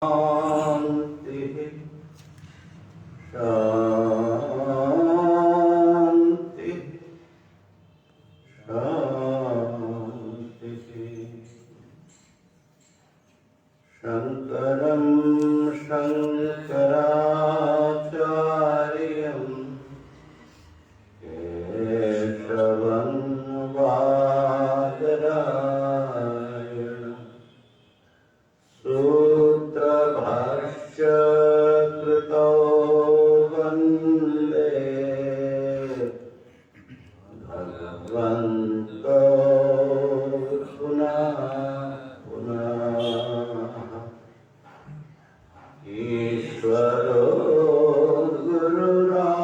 शांति शांति शांति। शंकरं शंकराचार्यं केशवं बादरायणं सूत्रभाष्य कृतो वन्दे भगवन्तो पुनः पुनः। ईश्वरो गुरुरात्मेति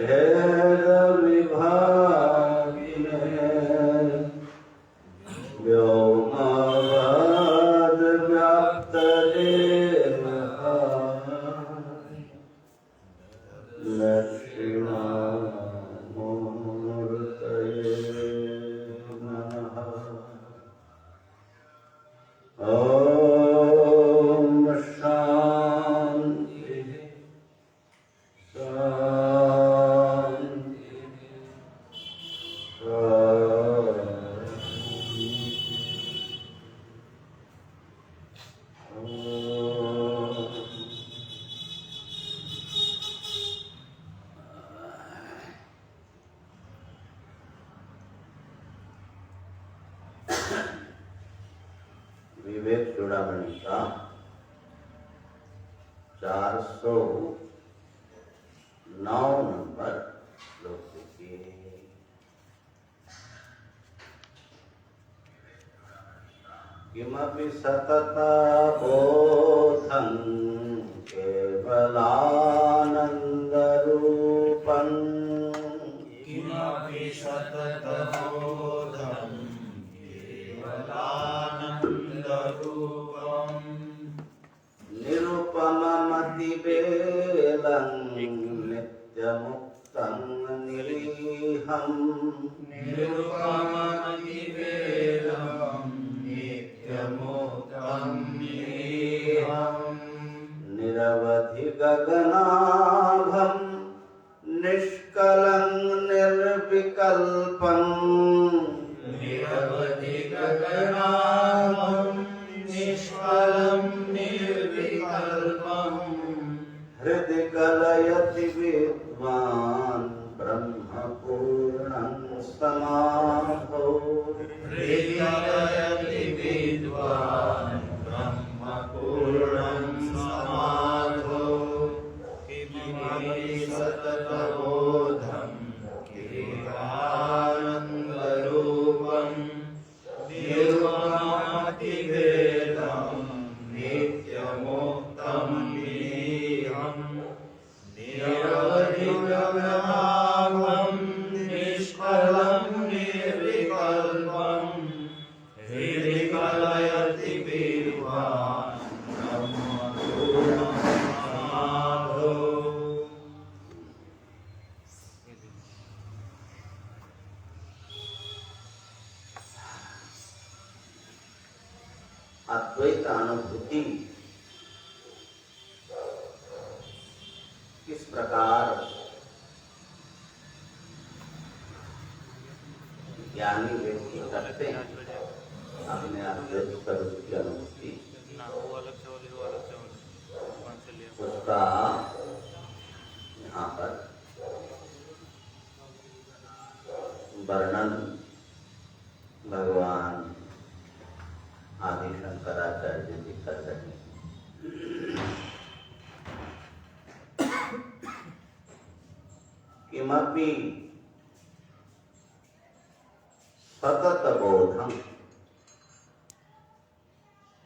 भेदविभागिने व्योमवद्व्याप्तदेह दक्षिणामूर्तये नमः। ॐ शान्ति शान्ति विवेक चूड़ामणि का 409 नंबर श्लोक देखिए। किमपि सतत बोधं केवलानन्दरूपं किमपि सततबोधं केवलानन्दरूपं निरुपममतिवेलं नित्यमुक्तं निरीहम् निरुपममतिवेलं नित्यमुक्तं निरीहम् निरवधि गगनाभं निष्कलं निर्विकल्पं निरवधि गगनाभं निष्कलं निर्विकल्पं हृदि कलयति विद्वान् ब्रह्मपूर्णं समाधौ हृदयति विद्वान् ब्रह्मपूर्णं समाधौ। किमपि सततबोधं केवलानन्दरूपं निरुपममतिभेदं नित्यमुक्तं निरीहम् निरवधिगगनाभं निष्कलं निर्विकल्पं हृदि कलयति विद्वान् ब्रह्मपूर्णं समाधौ। अद्वैत अनुभूति किस प्रकार ज्ञानी व्यक्ति करते हैं अपने अद्वैत स्वरूप की अनुभूति, उसका यहाँ पर वर्णन भगवान आदि शंकराचार्य जी कर रहे हैं। किमपि सतत बोधम,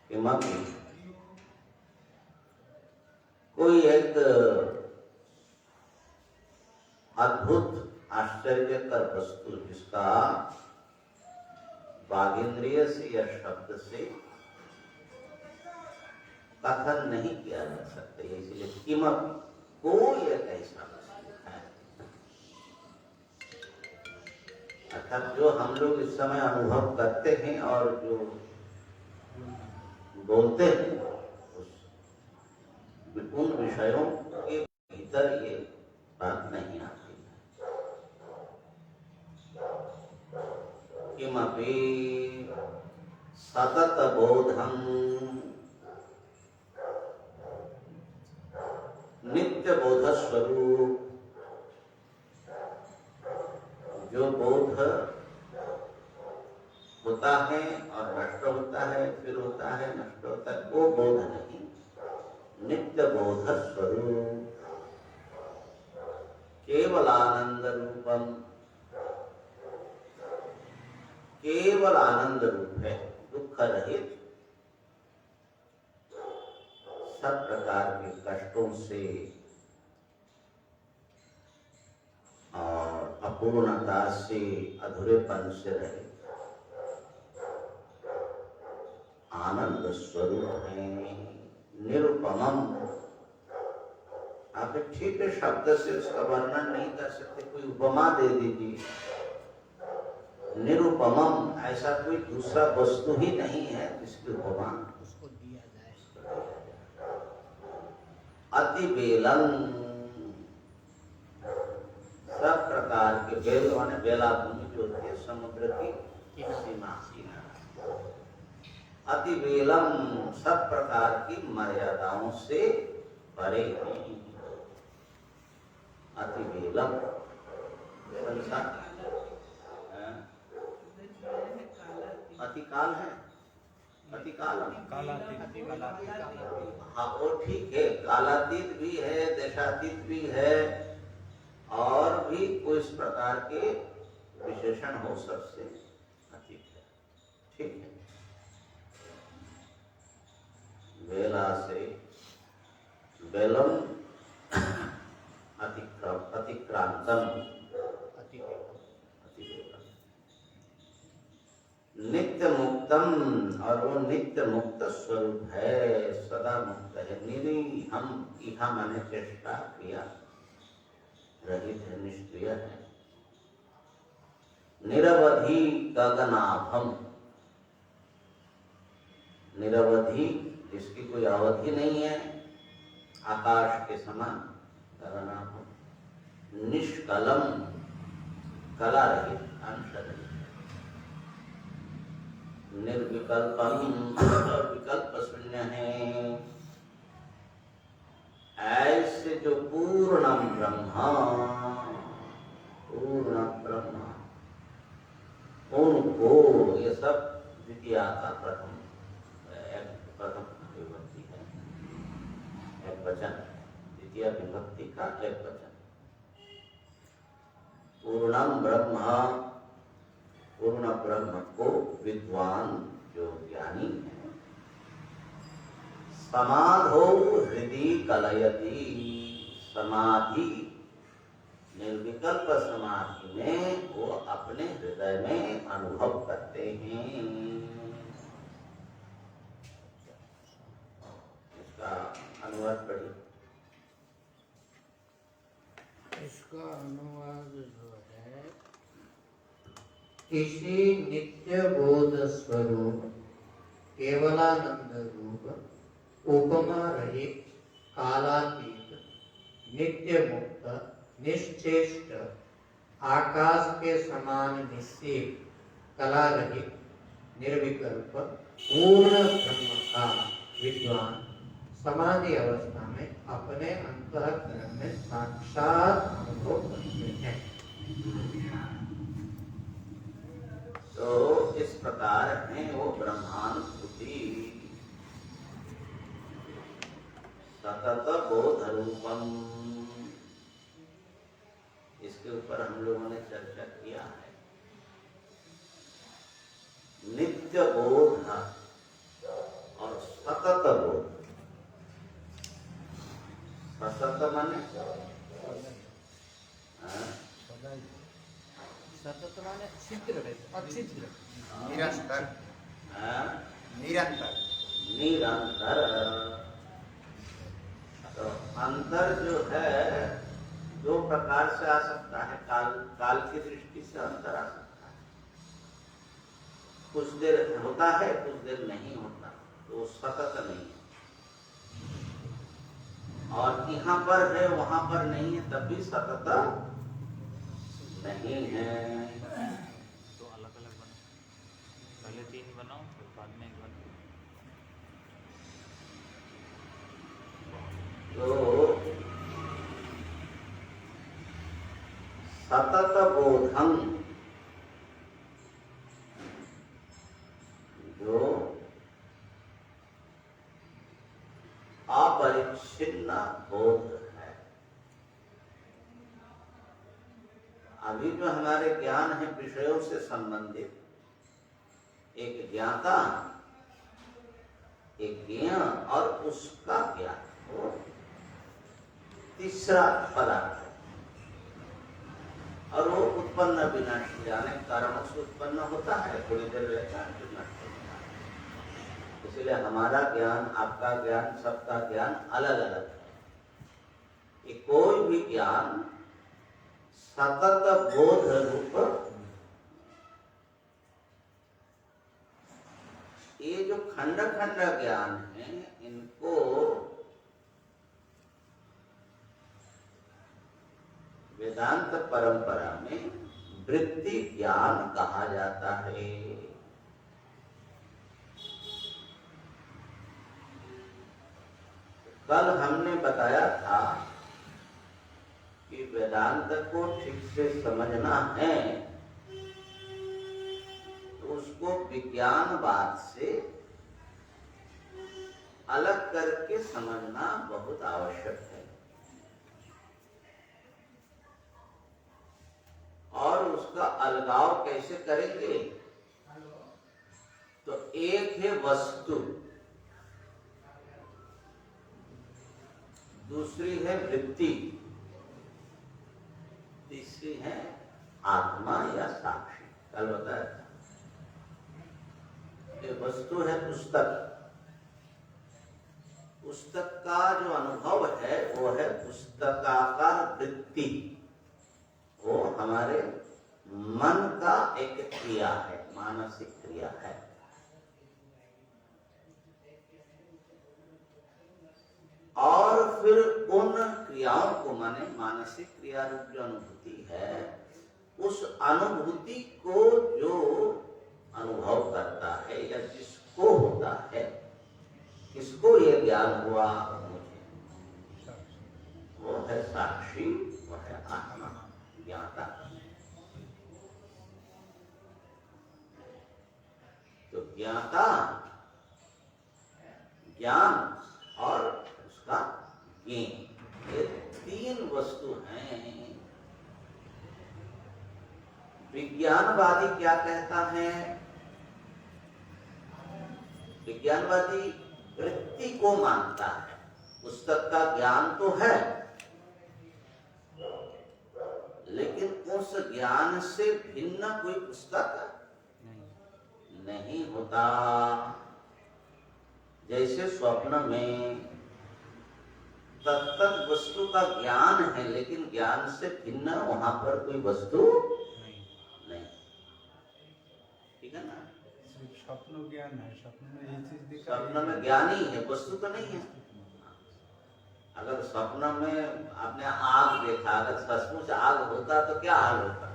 किमपि कोई एक अद्भुत आश्चर्यकर वस्तु जिसका वागींद्रिय से या शब्द से कथन नहीं किया जा सकता, इसलिए किमपि कोई एक ऐसा वस्तु है अर्थात जो हम लोग इस समय अनुभव करते हैं और जो बोलते हैं उस उन विषयों के भीतर ये बात नहीं आती है। किमपि सतत बोधं नित्य बोध स्वरूप, जो बोध होता है और नष्ट होता है, फिर होता है, नष्ट होता है, वो बोध नहीं, नित्य बोध स्वरूप, केवल आनंद रूपम, केवल आनंद रूप है, दुख रहित, सब प्रकार के कष्टों से और अपूर्णता से, अधूरेपन से रहे आनंद स्वरूप है। निरुपमम, आप ठीक है शब्द से उसका वर्णन नहीं कर सकते, कोई उपमा दे दीजिए। निरुपमम, ऐसा कोई दूसरा वस्तु ही नहीं है जिसकी उपमा उसको दिया जाए। अति बेलम, सब प्रकार के बेल माने बेलाभूमि जो होती है समुद्र की सीमा, अति बेलम, सब प्रकार की मर्यादाओं से परे हैं। अति बेलम संसार अतिकाल है, अतिकाल, हाँ वो ठीक है, कालातीत भी है, देशातीत भी है, और भी कोई इस प्रकार के विशेषण हो सबसे अतीत है, ठीक है। बेला से बेलम अतिक्रांतम, नित्य मुक्तम, और वो नित्य मुक्त स्वरूप है, सदा मुक्त है। निरी हम, इहा माने चेष्टा क्रिया रहित है, निष्क्रिय है। निरवधि गगनाभम, निरवधि जिसकी कोई अवधि नहीं है, आकाश के समान गगनाभम। निष्कलम, कला रहित, अंश रहित। निर्विकल्पम, विकल्प शून्य है। ऐसे जो पूर्ण ब्रह्म, पूर्ण ब्रह्म, उनको ये सब द्वितीय का प्रथम विभक्ति है, एक वचन, द्वितीय विभक्ति का एक वचन। पूर्णम ब्रह्म, पूर्ण ब्रह्म को विद्वान जो ज्ञानी है, समाधो हृदय कलयति, समाधि निर्विकल्प समाधि में वो अपने हृदय में अनुभव करते हैं। इसका अनुवाद पढ़िए। इसका अनुवाद जो है, किसी नित्य बोध स्वरूप केवलानंद रूप उपमा रहित कालातीत नित्य मुक्त निश्चेष्ट आकाश के समान निश्चल कला रहित निर्विकल्प पूर्ण ब्रह्म का विद्वान समाधि अवस्था में अपने अंतःकरण में साक्षात अनुभव करते हैं। तो इस प्रकार है वो ब्रह्मानुभूति, सतत बोध रूपम। इसके ऊपर हम लोगों ने चर्चा किया है। नित्य बोध और सतत बोध। सतत माने सतत माने छिद्र अछिद्र, निरंतर, निरंतर, निरंतर। तो अंतर जो है दो प्रकार से आ सकता है, काल की दृष्टि से अंतर आ सकता है। कुछ देर होता है, कुछ देर नहीं होता, तो वो सतत नहीं है। और यहाँ पर है वहां पर नहीं है, तब भी सतत नहीं है। तो अलग अलग बनाओ, पहले 3 बनाओ फिर बाद में 1 बनाओ। तो सतत बोधम जो अपरिच्छिन्न बोध है। अभी जो हमारे ज्ञान है विषयों से संबंधित, एक ज्ञाता, एक ज्ञेय और उसका ज्ञान, वो तीसरा पदार्थ है। और वो उत्पन्न विनाशी यानी कारणों से उत्पन्न होता है, थोड़ी देर रहता है फिर नष्ट हो जाता है। इसलिए हमारा ज्ञान, आपका ज्ञान, सबका ज्ञान अलग अलग है। ये कोई भी ज्ञान सतत बोध रूप, ये जो खंड खंड ज्ञान है, इनको वेदांत परंपरा में वृत्ति ज्ञान कहा जाता है। कल हमने बताया था कि वेदांत को ठीक से समझना है तो उसको विज्ञानवाद से अलग करके समझना बहुत आवश्यक है। और उसका अलगाव कैसे करेंगे? तो एक है वस्तु, दूसरी है वृत्ति, तीसरी है आत्मा या साक्षी। कल बताया था। ये वस्तु है पुस्तक, पुस्तक का जो अनुभव है वो है पुस्तकाकार वृत्ति, वो हमारे मन का एक क्रिया है, मानसिक क्रिया है। और फिर उन क्रियाओं को, माने मानसिक क्रिया रूप जो अनुभूति है, उस अनुभूति को जो अनुभव करता है या जिसको होता है, किसको ये ज्ञान हुआ, मुझे, वो है साक्षी, वो है आत्मा, ज्ञाता। तो ज्ञाता, ज्ञान और उसका ज्ञेय, ये 3 वस्तु हैं। विज्ञानवादी क्या कहता है? विज्ञानवादी वृत्ति को मानता है, पुस्तक का ज्ञान तो है, लेकिन उस ज्ञान से भिन्न कोई पुस्तक नहीं होता। जैसे स्वप्न में तत्त वस्तु का ज्ञान है, लेकिन ज्ञान से भिन्न वहां पर कोई वस्तु नहीं। ठीक है ना? स्वप्न ज्ञान है, स्वप्न में ये चीज दिखा, स्वप्न में ज्ञान ही है, वस्तु तो नहीं है। अगर स्वप्न में आपने आग देखा, अगर सचमुच आग होता तो क्या हाल होता?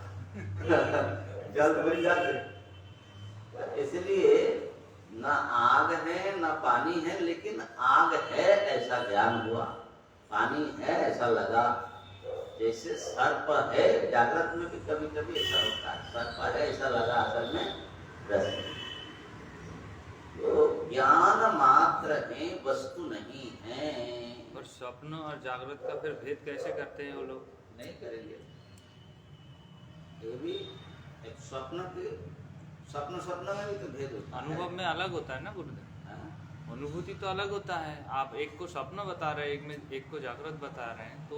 जल्द भूल जाते। इसलिए न आग है न पानी है, लेकिन आग है ऐसा ज्ञान हुआ, पानी है ऐसा लगा। जैसे सर्प है, जागृत में भी कभी कभी ऐसा होता है, सर्प है ऐसा लगा, असल में रस। तो ज्ञान मात्र है, वस्तु नहीं है। और स्वप्न और जागृत का फिर भेद कैसे करते हैं वो लोग? नहीं करेंगे। ये भी एक स्वप्न के, स्वप्न में भी तो भेद होता है। अनुभव में अलग होता है ना गुरुदेव, अनुभूति तो अलग होता है। आप एक को स्वप्न बता रहे हैं, एक को जागृत बता रहे हैं, तो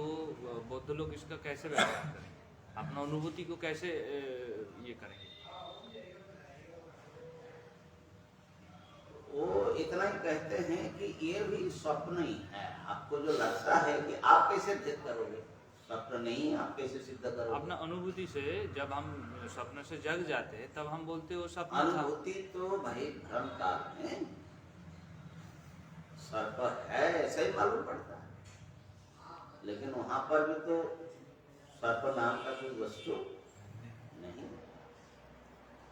बौद्ध लोग इसका कैसे व्याख्या करेंगे? अपना अनुभूति को कैसे ये करेंगे? वो इतना ही कहते हैं कि ये भी स्वप्न ही है। आपको जो लगता है कि आप कैसे भेद करोगे, स्वप्न नहीं, आप कैसे सिद्ध करोगे? अपना अनुभूति से जब हम स्वप्न से जग जाते हैं तब हम बोलते वो स्वप्न था। अनुभूति तो भाई भ्रम काल में सर्प है ऐसा ही मालूम पड़ता है, लेकिन वहां पर भी तो सर्प नाम का कोई वस्तु नहीं।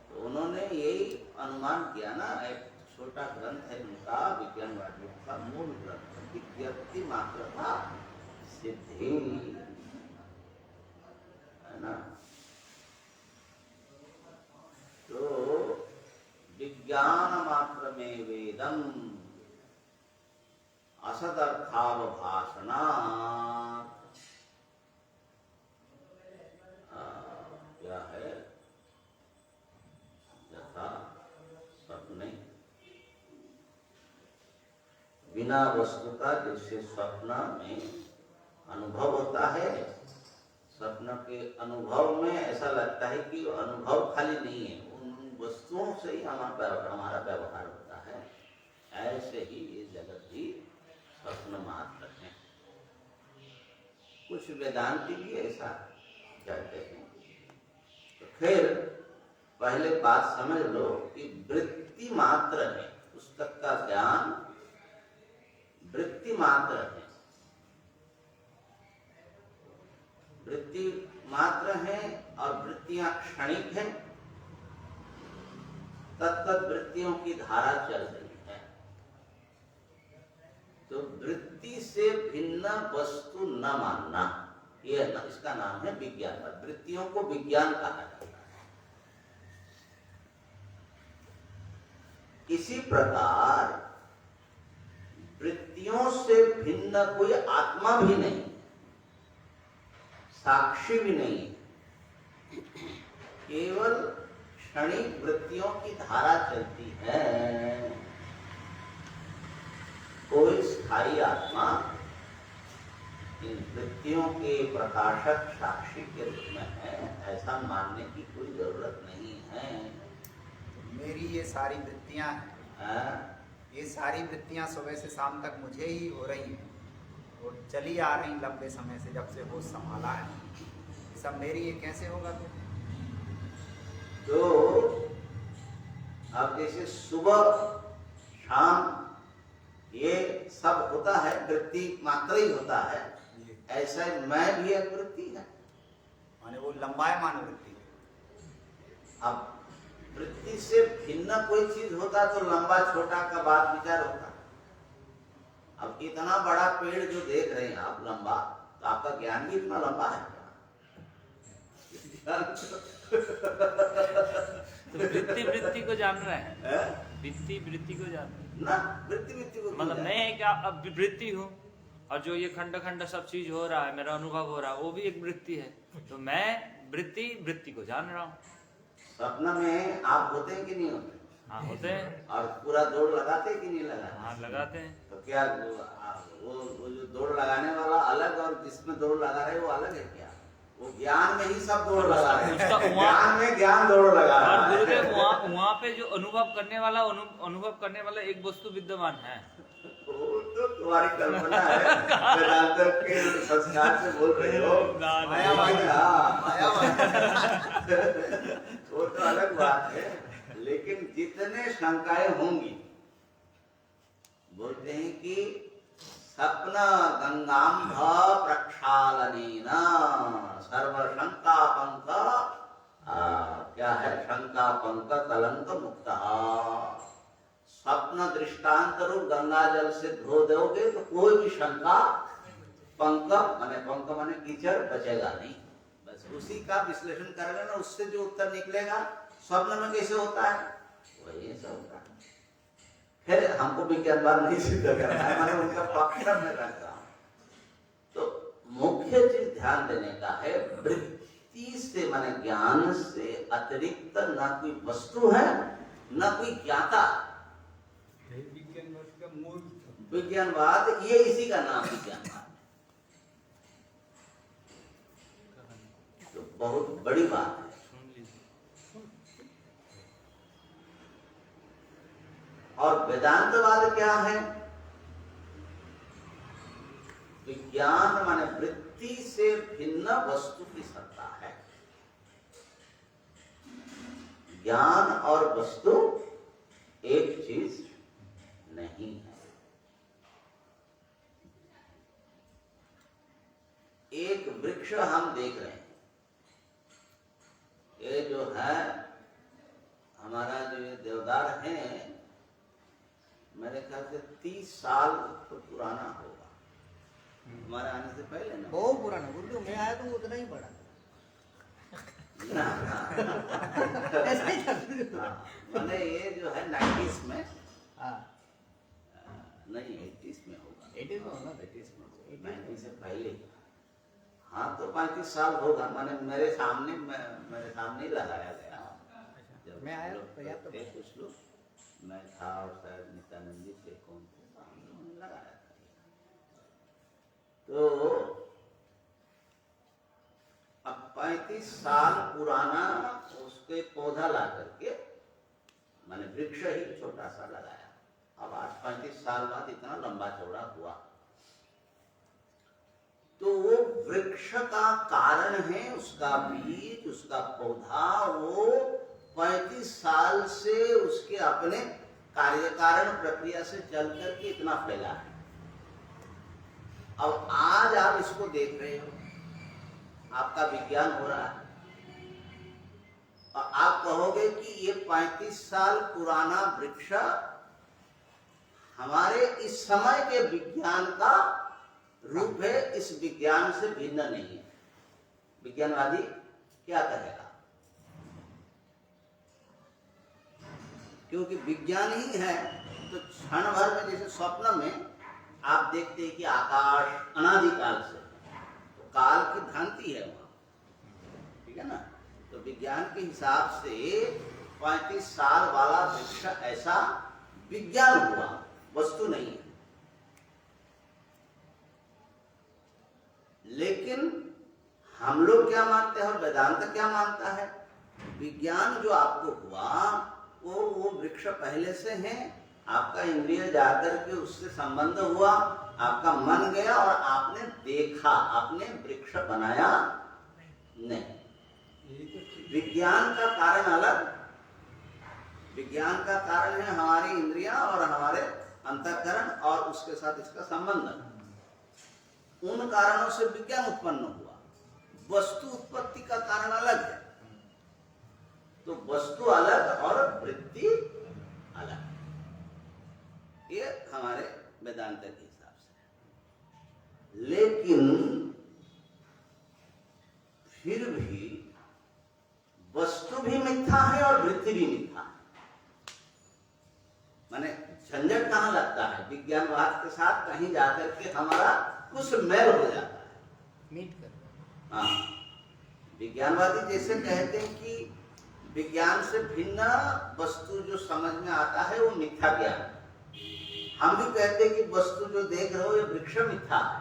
तो उन्होंने यही अनुमान किया ना, एक छोटा ग्रंथ है उनका, विज्ञानवादियों का मूल ग्रंथ, विज्ञप्ति मात्र था सिद्धि, है ना। तो विज्ञान मात्र में वेदम असदर्थावभाषणा, क्या है, यथा स्वप्ने, बिना वस्तु का जैसे स्वप्न में अनुभव होता है, स्वप्न के अनुभव में ऐसा लगता है कि अनुभव खाली नहीं है, उन वस्तुओं से ही हमारा व्यवहार होता है, ऐसे ही ये जगत भी स्वप्न मात्र है। कुछ वेदांती भी ऐसा कहते हैं। तो फिर पहले बात समझ लो कि वृत्ति मात्र है, पुस्तक का ज्ञान वृत्ति मात्र है, वृत्ति मात्र है और वृत्तियां क्षणिक है, तत्त वृत्तियों की धारा चल रही है। तो वृत्ति से भिन्न वस्तु न मानना, यह इसका नाम है विज्ञान। वृत्तियों को विज्ञान कहा जाता है। इसी प्रकार वृत्तियों से भिन्न कोई आत्मा भी नहीं, साक्षी भी नहीं, केवल क्षणिक वृत्तियों की धारा चलती है। कोई स्थायी आत्मा इन वृत्तियों के प्रकाशक साक्षी के रूप में है, ऐसा मानने की कोई जरूरत नहीं है। मेरी ये सारी वृत्तियां हैं, ये सारी वृत्तियां सुबह से शाम तक मुझे ही हो रही हैं और चली आ रही लंबे समय से, जब से होश संभाला है, सब मेरी, ये कैसे होगा फिर? तो अब जैसे सुबह शाम ये सब होता है, वृत्ति मात्र ही होता है, ऐसा ही मैं भी एक वृत्ति है। माने वो लंबायमान वृत्ति है। अब वृत्ति से भिन्न कोई चीज होता तो लंबा छोटा का बात विचार होता। अब इतना बड़ा पेड़ जो देख रहे हैं आप लंबा, तो आपका ज्ञान भी इतना लंबा है क्या? तो वृत्ति वृत्ति को जान रहे हैं, वृत्ति वृत्ति को जान रहे हैं ना, वृत्ति को मतलब मैं है क्या, अब वृत्ति हूँ, और जो ये खंड खंड सब चीज हो रहा है, मेरा अनुभव हो रहा है, वो भी एक वृत्ति है। तो मैं वृत्ति वृत्ति को जान रहा हूँ। सपना में आप होते हैं कि नहीं होते? हाँ होते हैं। और पूरा दौड़ लगाते हैं कि नहीं लगाते? हाँ लगाते हैं। तो क्या वो जो दौड़ लगाने वाला अलग और जिसमें दौड़ लगा रहे वो अलग है क्या? वो ज्ञान में ही सब दौड़ लगा रहे हैं, ज्ञान में ज्ञान दौड़ लगा रहा और है। गुरुदेव वहाँ पे जो अनुभव करने वाला एक वस्तु विद्यमान है। वो तो तुम्हारी कल्पना है, वेदांत के संस्कार से बोल रहे हो। वो तो अलग बात है, लेकिन जितने शंकाएं होंगी, बोलते हैं कि सपन गंगांभ प्रक्षालनेन सर्व शंका पंक, क्या है, शंका पंक कलंक मुक्त। स्वप्न दृष्टांत रूप गंगा जल से धो दोगे तो कोई भी शंका, पंक माने कीचड़, बचेगा नहीं। बस उसी का विश्लेषण करेंगे ना, उससे जो उत्तर निकलेगा स्वप्न में कैसे होता है वही ऐसा होता है। फिर हमको विज्ञानवाद नहीं सिद्ध करना है, मैंने उनका पक्ष में रखता हूं। तो मुख्य चीज ध्यान देने का है, वृत्ति से माने ज्ञान से अतिरिक्त न कोई वस्तु है न कोई ज्ञाता। विज्ञानवाद का मूल विज्ञानवाद ये इसी का नाम विज्ञानवाद। तो बहुत बड़ी बात है। और वेदांतवाद क्या है? विज्ञान माने वृत्ति वृत्ति से भिन्न वस्तु की सत्ता है। ज्ञान और वस्तु एक चीज नहीं है। एक वृक्ष हम देख रहे हैं, ये जो है हमारा जो ये देवदार है, मेरे ख्याल से 30 साल तो पुराना होगा, हमारे आने से पहले ना। बहुत पुराना गुरु, मैं आया तो उतना ही पड़ा ना, ऐसा ही था। हाँ, मैंने ये जो है 90s में, हाँ नहीं 80s में होगा, 80s में होगा, 80s में होगा, 90 से पहले। हाँ तो 35 साल होगा, मैंने मेरे सामने ही लगाया गया। जब मैं आया लोग तो याद तो थे कुछ लोग, मैं था और शायद नित्यानंद जी थे, कौन थे, सामने लगाया था। तो अब 35 साल पुराना उसके पौधा ला करके मैंने वृक्ष ही छोटा सा लगाया। अब आज 35 साल बाद इतना लंबा चौड़ा हुआ। तो वो वृक्ष का कारण है, उसका बीज, उसका पौधा, वो 35 साल से उसके अपने कार्य कारण प्रक्रिया से चल करके इतना फैला है। अब आज आप इसको देख रहे हो, आपका विज्ञान हो रहा है, और आप कहोगे कि ये 35 साल पुराना वृक्ष हमारे इस समय के विज्ञान का रूप है, इस विज्ञान से भिन्न नहीं है। विज्ञानवादी क्या कहेगा? क्योंकि विज्ञान ही है। तो क्षण भर में, जैसे स्वप्न में आप देखते हैं कि आकाश अनादिकाल से, तो काल की भ्रांति है वहां, ठीक है ना। तो विज्ञान के हिसाब से 35 साल वाला वृक्ष ऐसा विज्ञान हुआ, वस्तु नहीं है। लेकिन हम लोग क्या मानते हैं और वेदांत क्या मानता है? विज्ञान जो आपको हुआ वो वृक्ष पहले से है, आपका इंद्रिय जाकर के उससे संबंध हुआ, आपका मन गया और आपने देखा, आपने वृक्ष बनाया नहीं। विज्ञान का कारण अलग, विज्ञान का कारण है हमारी इंद्रियां और हमारे अंतःकरण और उसके साथ इसका संबंध। उन कारणों से विज्ञान उत्पन्न हुआ, वस्तु उत्पत्ति का कारण अलग है। तो वस्तु अलग और वृत्ति अलग, ये हमारे वेदांत के हिसाब से। लेकिन फिर भी वस्तु भी मिथ्या है और वृत्ति भी मिथ्या है। माने झंझट कहाँ लगता है? विज्ञानवाद के साथ कहीं जाकर के हमारा कुछ मेल हो जाता है, मीट कर। हाँ, विज्ञानवादी जैसे कहते हैं कि विज्ञान से भिन्न वस्तु जो समझ में आता है वो मिथ्या ज्ञान। हम भी कहते हैं कि वस्तु जो देख रहे हो ये वृक्ष मिथ्या है।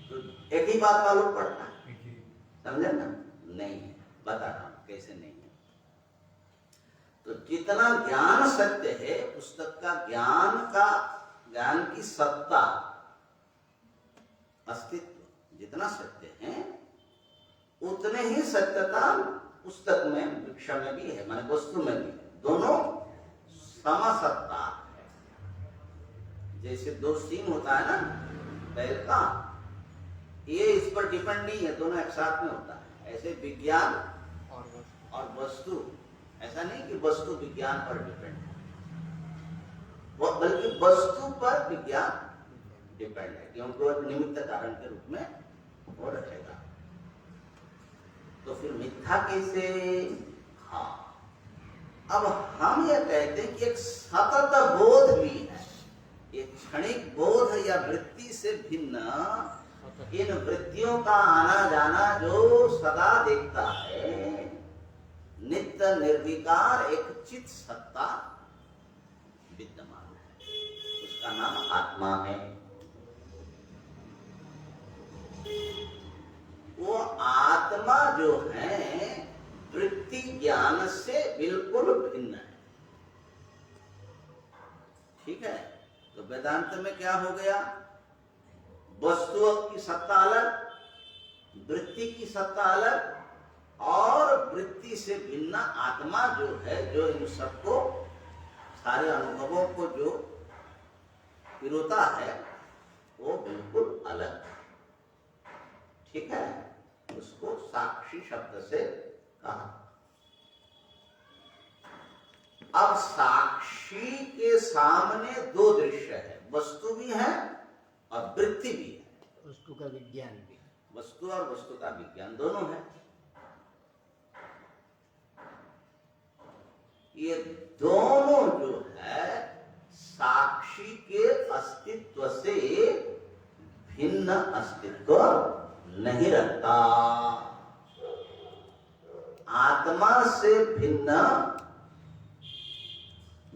तो एक ही बात मालूम पड़ता है, समझे ना? नहीं है, बता रहा हूं कैसे नहीं है। तो जितना ज्ञान सत्य है, पुस्तक का ज्ञान की सत्ता, अस्तित्व जितना सत्य है, उतने ही सत्यता पुस्तक में, वृक्ष में भी है, माने वस्तु में भी है। दोनों समसत्ता है। जैसे दो सींग होता है ना बैल का, ये इस पर डिपेंड नहीं है, दोनों एक साथ में होता है। ऐसे विज्ञान और वस्तु, ऐसा नहीं कि वस्तु विज्ञान पर डिपेंड है, बल्कि वस्तु पर विज्ञान डिपेंड है, क्योंकि वो निमित्त कारण के रूप में वो रहेगा। तो फिर मिथ्या कैसे? हाँ, अब हम ये कहते हैं कि एक सतत बोध भी है, एक क्षणिक बोध या वृत्ति से भिन्न इन वृत्तियों का आना जाना जो सदा देखता है, नित्य निर्विकार एक चित सत्ता विद्यमान है, उसका नाम आत्मा है। वो आत्मा जो है वृत्ति ज्ञान से बिल्कुल भिन्न है, ठीक है। तो वेदांत में क्या हो गया? वस्तुओं की सत्ता अलग, वृत्ति की सत्ता अलग, और वृत्ति से भिन्न आत्मा जो है, जो इन सबको, सारे अनुभवों को जो पिरोता है, वो बिल्कुल अलग। ठीक है, उसको साक्षी शब्द से कहा। अब साक्षी के सामने दो दृश्य है, वस्तु भी है और वृत्ति भी है। वस्तु का विज्ञान भी, वस्तु और वस्तु का विज्ञान दोनों है। ये दोनों जो है साक्षी के अस्तित्व से भिन्न अस्तित्व नहीं रखता। आत्मा से भिन्न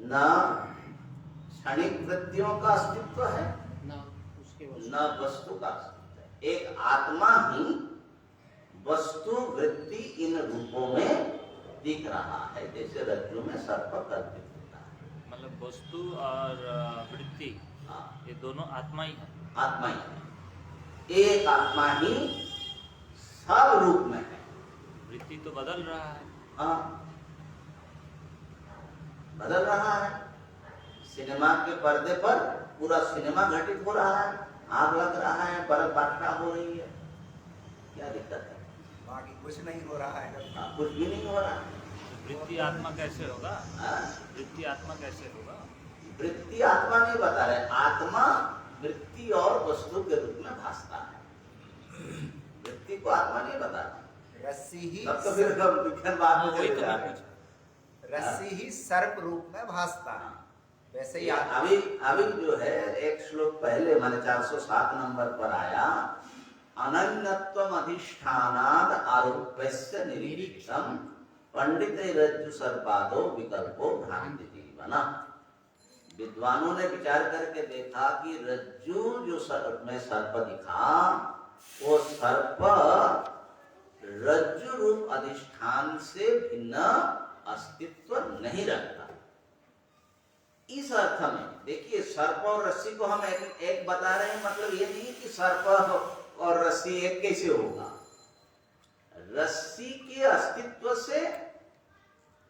न क्षणिक वृत्तियों का अस्तित्व है, ना उसके न वस्तु का अस्तित्व है। एक आत्मा ही वस्तु वृत्ति इन रूपों में दिख रहा है, जैसे रज्जु में सर्प का दिख होता है। मतलब वस्तु और वृत्ति, हाँ, ये दोनों आत्मा ही है। आत्मा ही है। एक आत्मा ही सब रूप में है। वृत्ति तो बदल रहा है। हाँ, बदल रहा है। सिनेमा के पर्दे पर पूरा सिनेमा घटित हो रहा है, आग लग रहा है, बर्फ वर्षा हो रही है, क्या दिक्कत है? बाकी कुछ नहीं हो रहा है। कुछ भी नहीं हो रहा। वृत्ति आत्मा कैसे होगा? हाँ? वृत्ति आत्मा कैसे होगा? वृत्ति आत्मा नहीं बता रहे, आत्मा वृत्ति और वस्तु के रूप में भासता है। वृत्ति को आत्मा नहीं बता रहे। रस्सी ही तब तो फिर कब विज्ञान बाद में वही चले तो जा मैं रहे हैं। पूछा। रस्सी ही सर्प रूप में भासता है, वैसे ही अभी अभी जो है एक श्लोक पहले माने 407 नंबर पर आया, अनन्यत्वम अधिष्ठानाद आरोप्यस्य निरीक्षितम पंडित रज्जु सर्पादो विकल्पो भ्रांति जीवना। विद्वानों ने विचार करके देखा कि रज्जु जो सर्प में सर्प दिखा, वो सर्प रज्जु रूप अधिष्ठान से भिन्न अस्तित्व नहीं रखता। इस अर्थ में देखिए, सर्प और रस्सी को हम एक बता रहे हैं, मतलब ये नहीं कि सर्प और रस्सी एक कैसे होगा। रस्सी के अस्तित्व से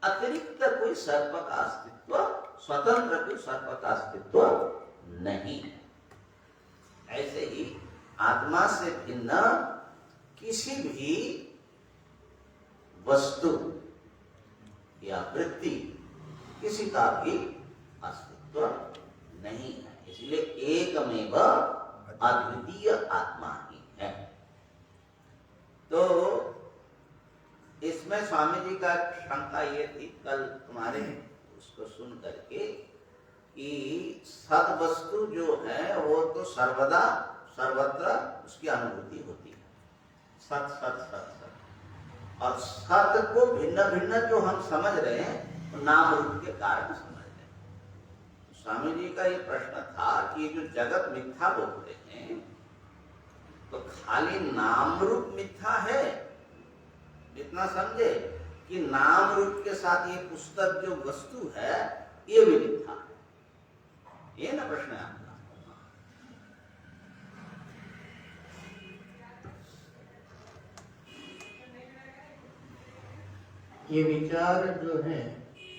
अतिरिक्त कोई सर्प का अस्तित्व, स्वतंत्र कोई सर्प का अस्तित्व नहीं है। ऐसे ही आत्मा से भिन्न किसी भी वस्तु या वृत्ति, किसी का भी अस्तित्व नहीं है। इसलिए एकमेव अद्वितीय आत्मा ही है। तो इसमें स्वामी जी का शंका ये थी कल तुम्हारे उसको सुन करके, कि सद वस्तु जो है वो तो सर्वदा सर्वत्र उसकी अनुभूति होती है। सत सत सत सत, और सत को भिन्न भिन्न जो हम समझ रहे हैं, तो नाम रूप के कारण समझ रहे हैं। स्वामी जी का ये प्रश्न था कि जो जगत मिथ्या बोलते हैं, तो खाली नाम रूप मिथ्या है, इतना समझे कि नाम रूप के साथ ये पुस्तक जो वस्तु है ये भी मिथ्या है। ये ना प्रश्न है आपका। ये विचार जो है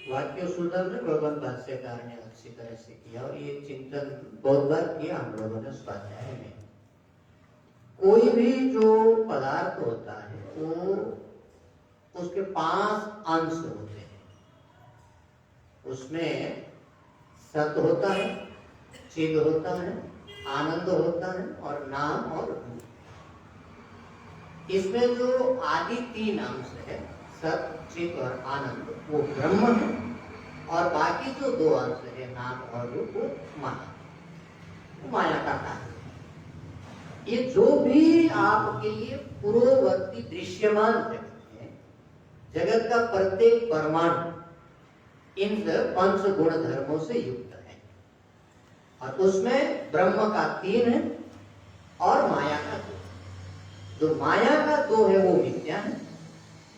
वाक्य सुधर में भगवान भाष्यकार ने अच्छी तरह से किया, और ये चिंतन बहुत बार किया हम लोगों ने स्वाध्याय में। कोई भी जो पदार्थ होता है वो उसके 5 अंश होते हैं। उसमें सत होता है, चिद होता है, आनंद होता है, और नाम और रूप। इसमें जो आदि 3 अंश है, सत चित और आनंद, वो ब्रह्म है, और बाकी जो 2 अंश है, नाम और रूप, वो माया, वो माया का कार्य। ये जो भी आपके लिए पूर्ववर्ती दृश्यमान जगत है, जगत का प्रत्येक परमाणु इन 5 गुण धर्मों से युक्त है, और उसमें ब्रह्म का 3 है और माया का 2। जो माया का 2 है वो मिथ्या है,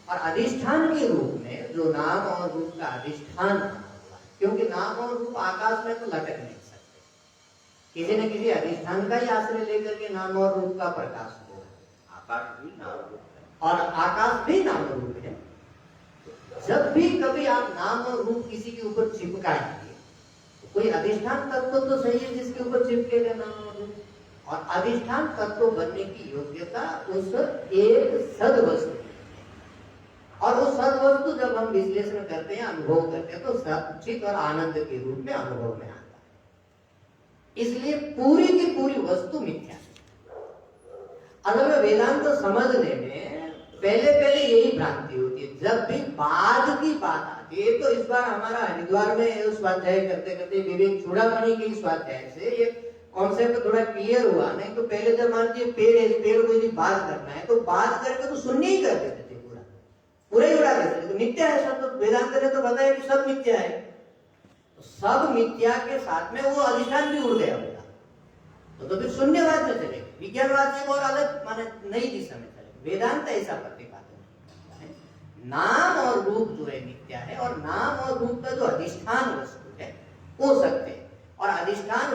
और अधिष्ठान के रूप में जो नाम और रूप का अधिष्ठान बना हुआ है, क्योंकि नाम और रूप आकाश में तो लटक नहीं सकते, किसी न किसी अधिष्ठान का ही आश्रय लेकर के नाम और रूप का प्रकाश हो। आकाश भी नाम रूप है। और आकाश भी नाम रूप है। जब भी कभी आप नाम और रूप किसी के ऊपर चिपकाएंगे, कोई अधिष्ठान तत्व तो सही है जिसके ऊपर चिपकेगा नाम और रूप, और अधिष्ठान तत्व बनने की योग्यता उस एक सद वस्तु की है। और वो सद वस्तु जब हम विश्लेषण करते हैं, अनुभव करते हैं, तो सचित और आनंद के रूप में अनुभव में आता है। इसलिए पूरी की पूरी वस्तु मिथ्या है। असल में वेदांत तो समझने में पहले यही भ्रांति होती है। जब भी बाद की बात आती है, तो इस बार हमारा हरिद्वार में स्वाध्याय करते करते विवेक चूड़ामणि के स्वाध्याय से ये कॉन्सेप्ट थोड़ा क्लियर हुआ। नहीं तो पहले जब मान लीजिए पेड़ है, पेड़ को यदि बात करना है तो बात करके तो शून्य ही कर देते थे, पूरा ही उड़ा देते थे। तो मिथ्या है सब, तो वेदांत ने तो बताया कि सब मिथ्या है। तो सब मिथ्या के साथ में वो अधिष्ठान भी उड़ गया होगा, तो फिर शून्यवाद में चले। विज्ञानवाद से और अलग माने नई दिशा में चले। वेदांत ऐसा प्रतिपादन करता है, नाम और रूप जो है मिथ्या है, और नाम और रूप का जो अधिष्ठान वस्तु है वो सत्य है। और अधिष्ठान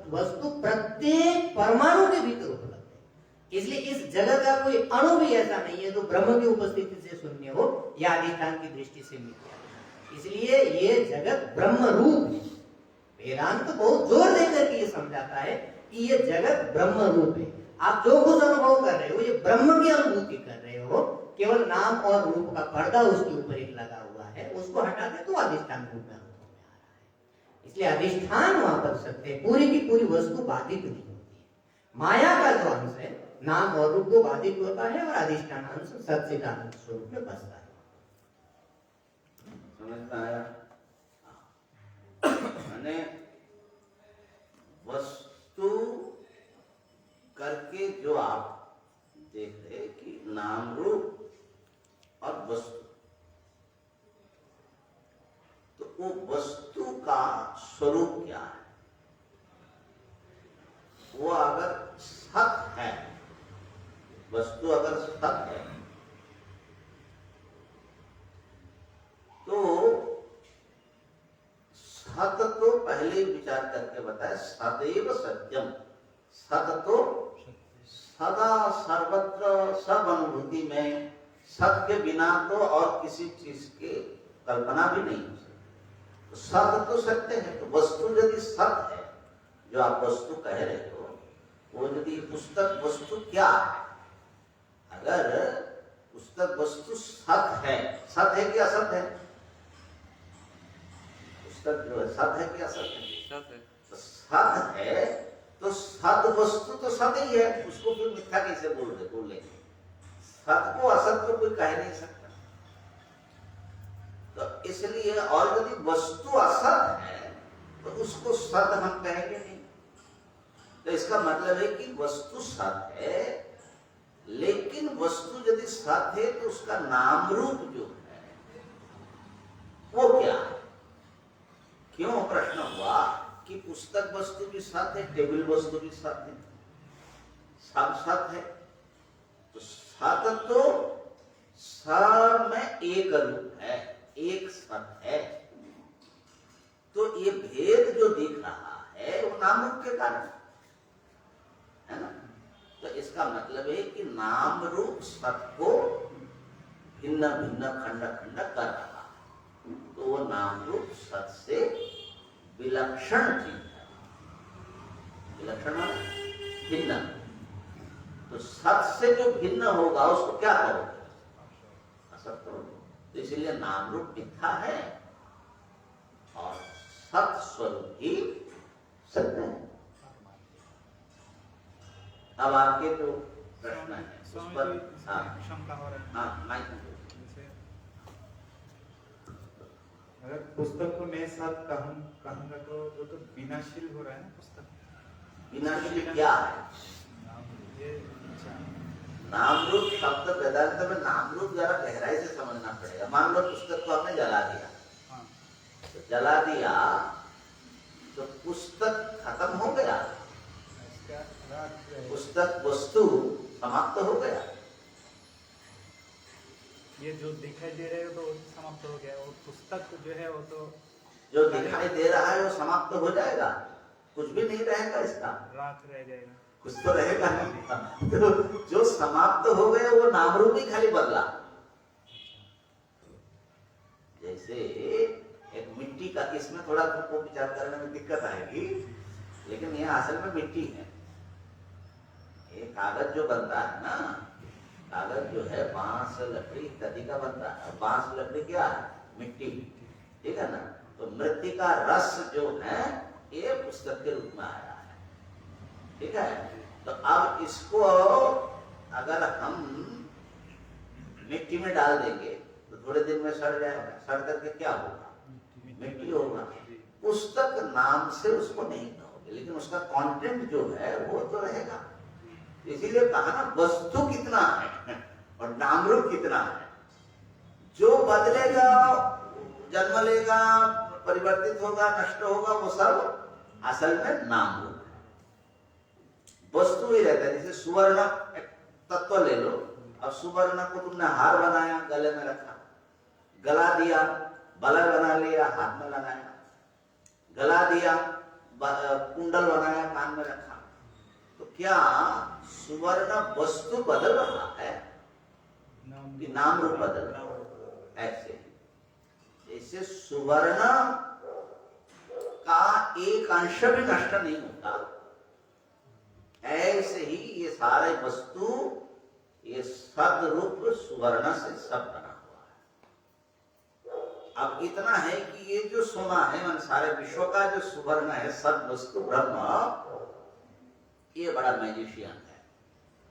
वस्तु प्रत्येक परमाणु के भीतर उपलब्ध है। इसलिए इस जगत का कोई अणु भी ऐसा नहीं है जो ब्रह्म की उपस्थिति से शून्य हो या अधिष्ठान की दृष्टि से मिथ्या हो। इसलिए ये जगत ब्रह्म रूप है। वेदांत बहुत जोर देकर के ये समझाता है कि ये जगत ब्रह्म रूप है। आप जो कुछ अनुभव कर रहे हो, ये ब्रह्म की अनुभूति कर रहे हो। केवल नाम और रूप का पर्दा उसके ऊपर एक लगा हुआ है, उसको हटा दे तो अधिष्ठान रूप में अनुभव में आ रहा है। इसलिए अधिष्ठान वहां पर सत्य है, पूरी की पूरी वस्तु बाधित नहीं होती है। माया का जो अंश है नाम और रूप को बाधित होता है, और अधिष्ठान अंश सच्चिदानंद स्वरूप में बसता है। समझ में आया? मैंने वस्तु करके जो आप देख रहे कि नाम रूप और वस्तु, तो वो वस्तु का स्वरूप क्या है? वो अगर सत है, वस्तु अगर सत है, तो सत तो पहले विचार करके बताया, सदैव सत्यम। सत तो सदा सर्वत्र सब अनुभूति में, सत के बिना तो और किसी चीज की कल्पना भी नहीं हो सकती। तो सत तो सत्य है। तो वस्तु यदि सत है, जो आप वस्तु कह रहे हो, वो यदि पुस्तक वस्तु क्या है? अगर पुस्तक वस्तु सत है कि असत है? पुस्तक जो है सत है कि असत है? तो सत है, तो सत वस्तु तो सत ही है, उसको फिर मिथ्या कैसे बोलेंगे? सत को असत को कोई कह नहीं सकता। तो इसलिए, और यदि वस्तु असत है तो उसको सत हम कहेंगे नहीं। तो इसका मतलब है कि वस्तु सत है, लेकिन वस्तु यदि सत है तो उसका नाम रूप जो है वो क्या है? क्यों प्रश्न हुआ कि पुस्तक वस्तु भी सत है, टेबल वस्तु भी सत है, सब सत है। तो सत तो सब में एक रूप है, एक सत है। तो ये भेद जो दिख रहा है वो नाम रूप के कारण है ना। तो इसका मतलब है कि नाम रूप सत को भिन्न भिन्न खंड खंड कर रहा है। तो वो नाम रूप सत से विलक्षण चीज है। विलक्षण भिन्न। तो सत से जो भिन्न होगा उसको क्या करोगे? असत करोगे। तो इसलिए नाम रूप मिथ्या है और सत स्वरूप ही सत्य है। अब आपके जो प्रश्न है उस पर शंका हो रहा है। अगर पुस्तक को मैं सत कहूंगा तो वो तो विनाशील हो रहा है ना पुस्तक। विनाशील क्या है? नाम रूप शब्द वेदांत में नाम रूप जरा गहराई से समझना पड़ेगा। मान लो पुस्तक को हमने जला दिया, तो जला दिया तो पुस्तक खत्म हो गया, पुस्तक वस्तु समाप्त हो गया। ये जो दिखाई दे रहे हो तो समाप्त हो गया, और पुस्तक जो है वो तो जो दिखाई दे रहा है वो समाप्त हो जाएगा। कुछ भी नहीं रहेगा इसका, राख रह जाएगा। कुछ तो रहेगा नहीं। तो जो समाप्त हो गए वो नाम रूप ही खाली बदला। जैसे एक मिट्टी का, इसमें थोड़ा तुमको विचार करने में दिक्कत आएगी, लेकिन ये असल में मिट्टी है। ये कागज जो बनता है ना, कागज जो है बांस लकड़ी इत्यादि का बनता है। बांस लकड़ी क्या है? मिट्टी, ठीक है ना। तो मृत्तिका रस जो है ये पुस्तक के रूप में आया है, ठीक है। तो अब इसको अगर हम मिट्टी में डाल देंगे तो थोड़े दिन में सड़ जाएगा। सड़ करके क्या होगा? मिट्टी होगा। पुस्तक नाम से उसको नहीं कहोगे, लेकिन उसका कंटेंट जो है वो तो रहेगा। इसीलिए कहा ना, वस्तु कितना है और नाम रूप कितना है। जो बदलेगा, जन्म लेगा, परिवर्तित होगा, नष्ट होगा, वो सब असल में नाम रूप है। वस्तु ही रहता है। जैसे सुवर्ण एक तत्व ले लो। अब सुवर्ण को तुमने हार बनाया, गले में रखा, गला दिया, बलय बना लिया, हाथ में लगाया, गला दिया, कुंडल बनाया, कान में रखा। तो क्या सुवर्ण वस्तु बदल रहा है कि नाम रूप बदल रहा है? ऐसे जैसे सुवर्ण का एक अंश भी नष्ट नहीं होता, ऐसे ही ये सारे वस्तु, ये सदरूप सुवर्ण से सब बना हुआ है। अब इतना है कि ये जो सोना है, मन सारे विश्व का जो सुवर्ण है, सद वस्तु ब्रह्म, ये बड़ा मैजिशियन है।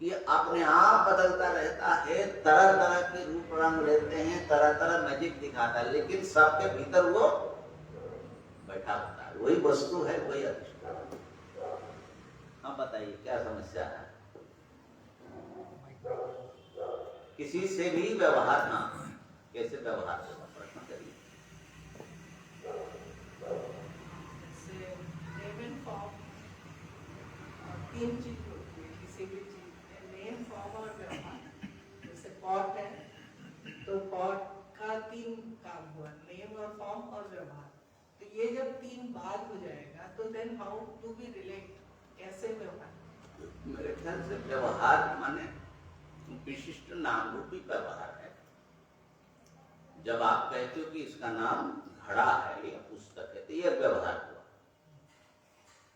ये अपने आप बदलता रहता है, तरह तरह के रूप रंग लेते हैं, तरह तरह मैजिक दिखाता है, लेकिन सबके भीतर वो बैठा होता है। वही वस्तु है, वही अधिष्ठान। अब बताइए क्या समस्या है? किसी से भी व्यवहार ना, कैसे व्यवहार होगा? प्रश्न करिए। तीन चीज होती है किसी भी चीज, नेम, फॉर्म और व्यवहार। जैसे पॉट है तो पॉट का तीन काम हुआ, नेम और फॉर्म और व्यवहार। तो ये जब तीन बात हो जाएगा तो then how to be relate, कैसे व्यवहार? मेरे ख्याल से व्यवहार माने विशिष्ट नाम रूपी व्यवहार है। जब आप कहते हो कि इसका नाम घड़ा है या पुस्तक है, तो यह व्यवहार हुआ,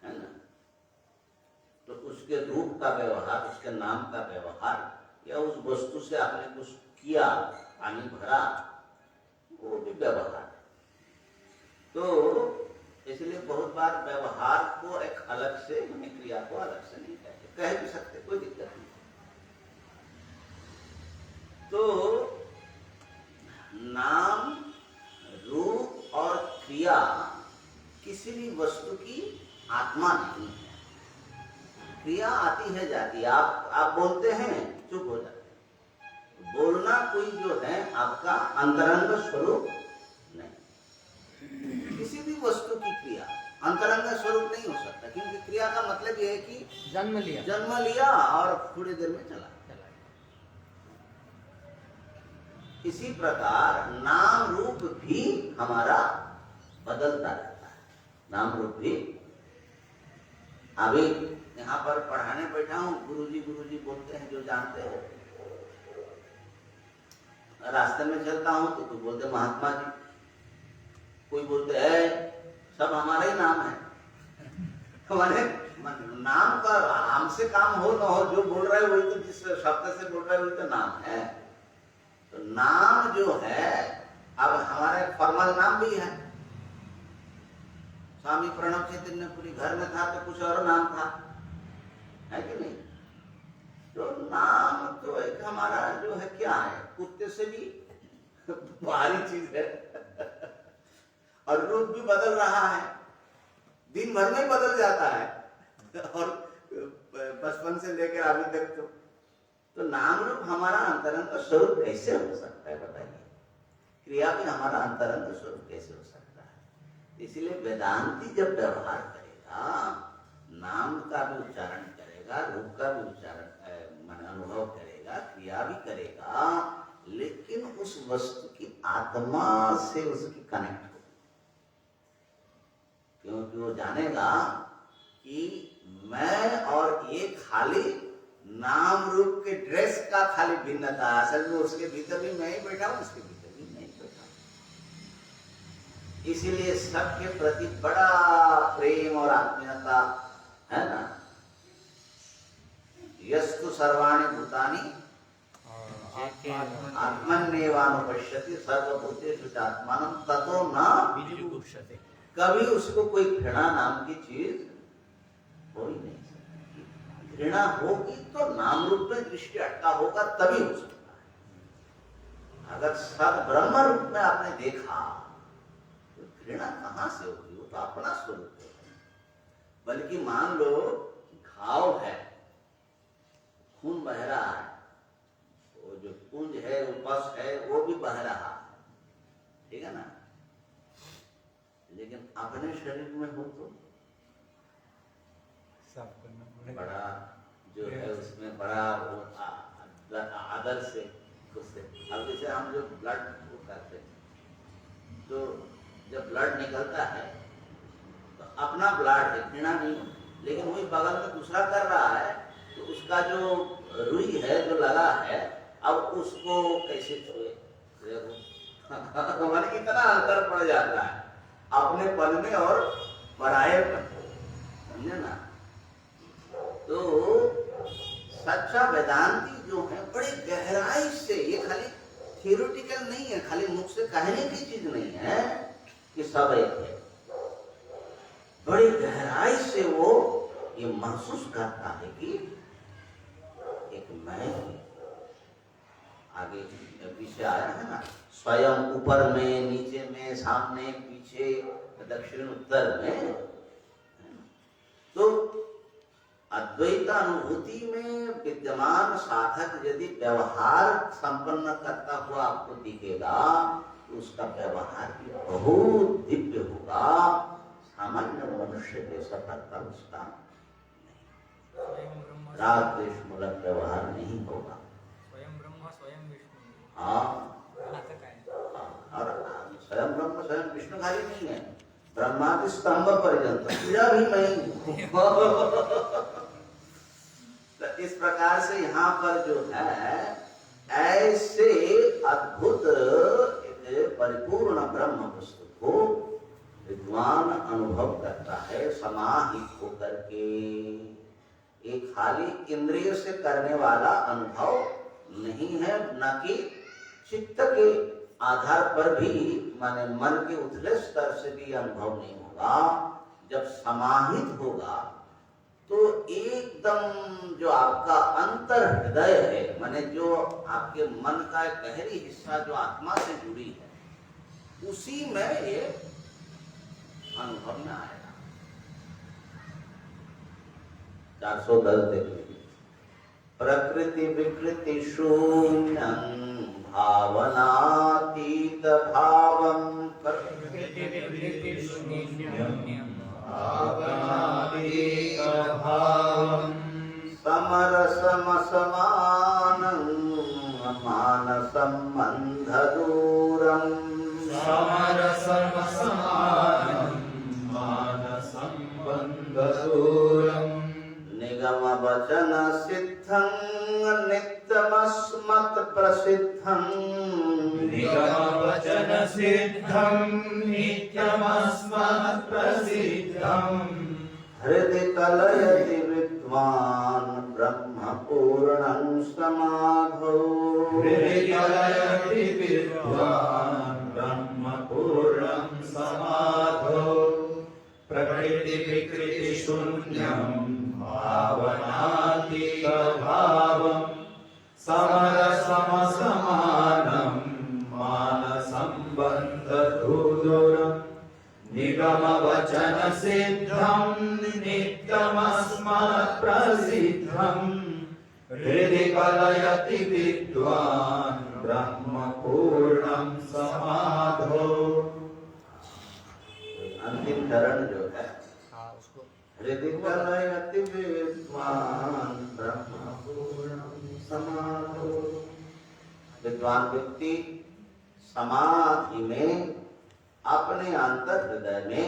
है ना। तो उसके रूप का व्यवहार, उसके नाम का व्यवहार, या उस वस्तु से आपने कुछ किया, पानी भरा, वो भी व्यवहार। तो इसलिए बहुत बार व्यवहार को एक अलग से, क्रिया को अलग से नहीं कहते, कह भी सकते, कोई दिक्कत नहीं। तो नाम, रूप और क्रिया किसी भी वस्तु की आत्मा नहीं है। क्रिया आती है, जाती है। आप बोलते हैं, चुप हो जाते हैं। बोलना कोई जो है आपका अंतरंग स्वरूप नहीं। किसी भी वस्तु की क्रिया अंतरंग स्वरूप नहीं हो सकता, क्योंकि क्रिया का मतलब यह है कि जन्म लिया और थोड़ी देर में चला। इसी प्रकार नाम रूप भी हमारा बदलता रहता है। नाम रूप भी, अभी यहाँ पर पढ़ाने बैठा हूँ, गुरुजी बोलते हैं जो जानते हैं। रास्ते में चलता हूँ तो बोलते महात्मा जी, कोई बोलते है, सब हमारा ही नाम है। हमारे नाम का हमसे काम हो न हो, जो बोल रहा है वही तो, जिस शब्द से बोल रहा है वही तो नाम है। तो नाम जो है, अब हमारे फॉर्मल नाम भी है। स्वामी प्रणव चैतन्यपुरी घर में था तो कुछ और नाम था, है कि नहीं? तो नाम तो एक हमारा जो है, क्या है, कुत्ते से भी भारी चीज है। और रूप भी बदल रहा है, दिन भर में बदल जाता है, और बचपन से लेकर अभी तक। तो नाम रूप हमारा अंतरंग स्वरूप कैसे हो सकता है, बताइए? क्रिया भी हमारा अंतरंग स्वरूप कैसे हो सकता है? इसलिए वेदांती जब व्यवहार करेगा, नाम का भी उच्चारण करेगा, रूप का भी उच्चारण अनुभव करेगा, क्रिया भी करेगा, लेकिन उस वस्तु की आत्मा से उसकी कनेक्ट हो, क्योंकि वो जानेगा कि मैं और ये खाली नाम रूप के ड्रेस का खाली भिन्नता, असल में उसके भीतर भी मैं ही बैठा हूं, उसके भीतर भी मैं ही बैठा हूं। इसीलिए सबके प्रति बड़ा प्रेम और आत्मीयता है ना। यस्तु सर्वाणि भूतानि आत्मन्येवानुपश्यति सर्वभूतेषु चात्मानं ततो न विजुगुप्सते। कभी उसको कोई घृणा नाम की चीज हो ही नहीं सकती। घृणा होगी तो नाम रूप में दृष्टि अटका होगा तभी हो सकता है। अगर सब ब्रह्म रूप में आपने देखा तो घृणा कहां से होगी? वो तो अपना स्वरूप है। बल्कि मान लो घाव है, खून बह रहा है, वो जो पुंज है, वो पस है, वो भी बह रहा है, ठीक है ना। लेकिन अपने शरीर में हो तो बड़ा जो है उसमें बड़ा वो आदर से उससे। अब जैसे हम जो ब्लड वो करते हैं, तो जब ब्लड निकलता है तो अपना ब्लड है, घृणा नहीं होती, लेकिन वही बगल में दूसरा कर रहा है तो उसका जो रुई है जो लगा है, अब उसको कैसे छुए? हमारे कितना अंतर पड़ जाता है अपने पल में और पराये पल, समझे ना। तो सच्चा वेदांती जो है बड़ी गहराई से, ये खाली थियोरेटिकल नहीं है, खाली मुख से कहने की चीज नहीं है कि सब एक है। बड़ी गहराई से वो ये महसूस करता है कि एक मैं आगे पीछे आया है ना, स्वयं ऊपर में, नीचे में, सामने, पीछे, दक्षिण उत्तर में। तो अद्वैत अनुभूति में विद्यमान साधक यदि व्यवहार संपन्न करता हुआ आपको दिखेगा तो उसका व्यवहार भी बहुत दिव्य होगा। सामान्य मनुष्य जैसा करता उसका नहीं, राग द्वेष मूलक व्यवहार नहीं होगा। स्वयं ब्रह्म स्वयं विष्णु। हाँ, और स्वयं ब्रह्म स्वयं विष्णु खाली नहीं है, ब्रह्मादि स्तंभ पर्यंत पूजा भी मैं हूं। तो इस प्रकार से यहाँ पर जो है ऐसे अद्भुत परिपूर्ण ब्रह्म वस्तु को विद्वान अनुभव करता है समाहित होकर के। एक खाली इंद्रिय से करने वाला अनुभव नहीं है, न कि चित्त के आधार पर भी, माने मन के उथले स्तर से भी अनुभव नहीं होगा। जब समाहित होगा तो एकदम जो आपका अंतर हृदय है, माने जो आपके मन का एक गहरी हिस्सा जो आत्मा से जुड़ी है, उसी में ये अनुभव में आएगा। 410 देखिए, प्रकृति विकृति शून्यं भावनातीत भावं, प्रकृति विकृति शून्यं भावनातीत भावं, समरसम समानं मानसं बन्धदूरं, समरसम समानं मानसं बन्धदूरं, निगम वचन सिद्धं नित्यमस्मत् प्रसिद्धं, निगम वचन सिद्धं नित्यमस्मत् प्रसिद्धं, हृदि कलयति विद्वान् ब्रह्म पूर्णं समाधौ, हृदि कलयति विद्वान् ब्रह्म पूर्णं समाधौ, प्रकृति विकृति शून्यं भावनातीत भावं, समरसम समानं मानसं बन्धदूरं, निगम वचन सिद्धं नित्यमस्मत् प्रसिद्धं, हृदि कलयति विद्वान् ब्रह्म पूर्णं समाधौ। अंतिम चरण जो है, हृदि कलयति विद्वान् ब्रह्म पूर्णं समाधौ। विद्वान व्यक्ति समाधि में अपने अंतर हृदय में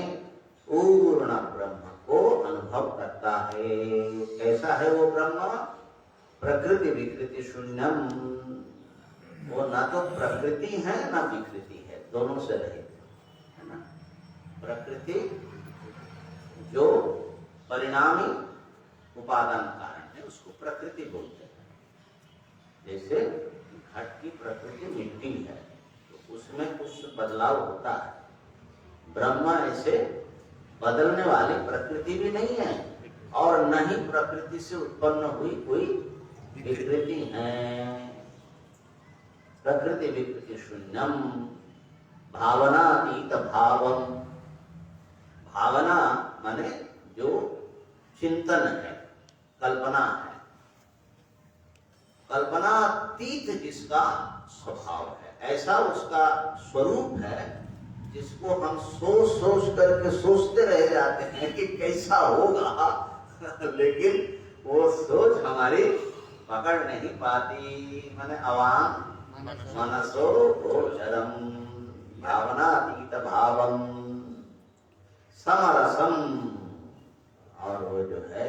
पूर्ण ब्रह्म को अनुभव अनुभव करता है। कैसा है वो ब्रह्म? प्रकृति विकृति शून्यम। वो ना तो प्रकृति है ना विकृति है, दोनों से रहित है ना। प्रकृति जो परिणामी उपादान कारण है उसको प्रकृति बोलते हैं। जैसे घट की प्रकृति मिट्टी है तो उसमें कुछ बदलाव होता है। ब्रह्म ऐसे बदलने वाली प्रकृति भी नहीं है और न ही प्रकृति से उत्पन्न हुई कोई विकृति है। प्रकृति विकृति शून्यम भावनातीत भावम। भावना माने जो चिंतन है, कल्पना है, कल्पनातीत जिसका स्वभाव है, ऐसा उसका स्वरूप है जिसको हम सोच सोच करके सोचते रह जाते हैं कि कैसा होगा लेकिन वो सोच हमारी पकड़ नहीं पाती। माने अवाम मनसो गोचरम भावनातीत भावम समरसम। और वो जो है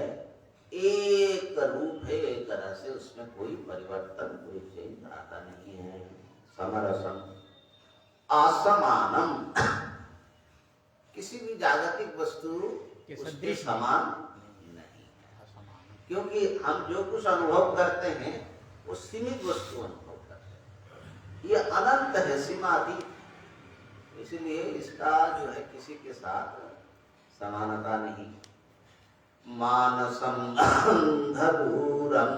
एक रूप है, एक तरह से उसमें कोई परिवर्तन कोई चेंज आता नहीं है। समरसम असमानम। किसी भी जागतिक वस्तु उसके समान नहीं है, क्योंकि हम जो कुछ अनुभव करते हैं वो सीमित वस्तु अनुभव करते हैं। ये अनंत है, सीमातीत, इसलिए इसका जो है किसी के साथ समानता नहीं। मानसम अंधदूरम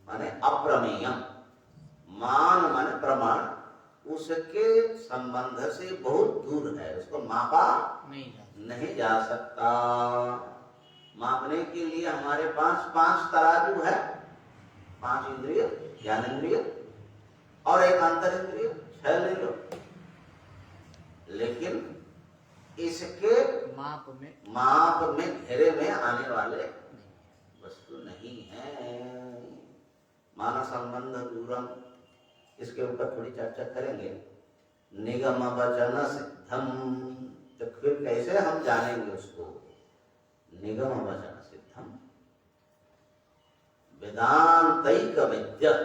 माने अप्रमेयम। मान माने प्रमाण, उसके संबंध से बहुत दूर है, उसको मापा नहीं जा सकता। मापने के लिए हमारे पास 5 तराजू है, 5 इंद्रिय, ज्ञानेंद्रिय और एक अंतर इंद्रिय, 6 ले लो। लेकिन इसके माप में घेरे में आने वाले वस्तु नहीं है। मानस संबंध दूरम, इसके ऊपर थोड़ी चर्चा करेंगे। निगम वचन सिद्धम, तो फिर कैसे हम जानेंगे उसको? निगम वचन सिद्धम वेदांतैक विद्यत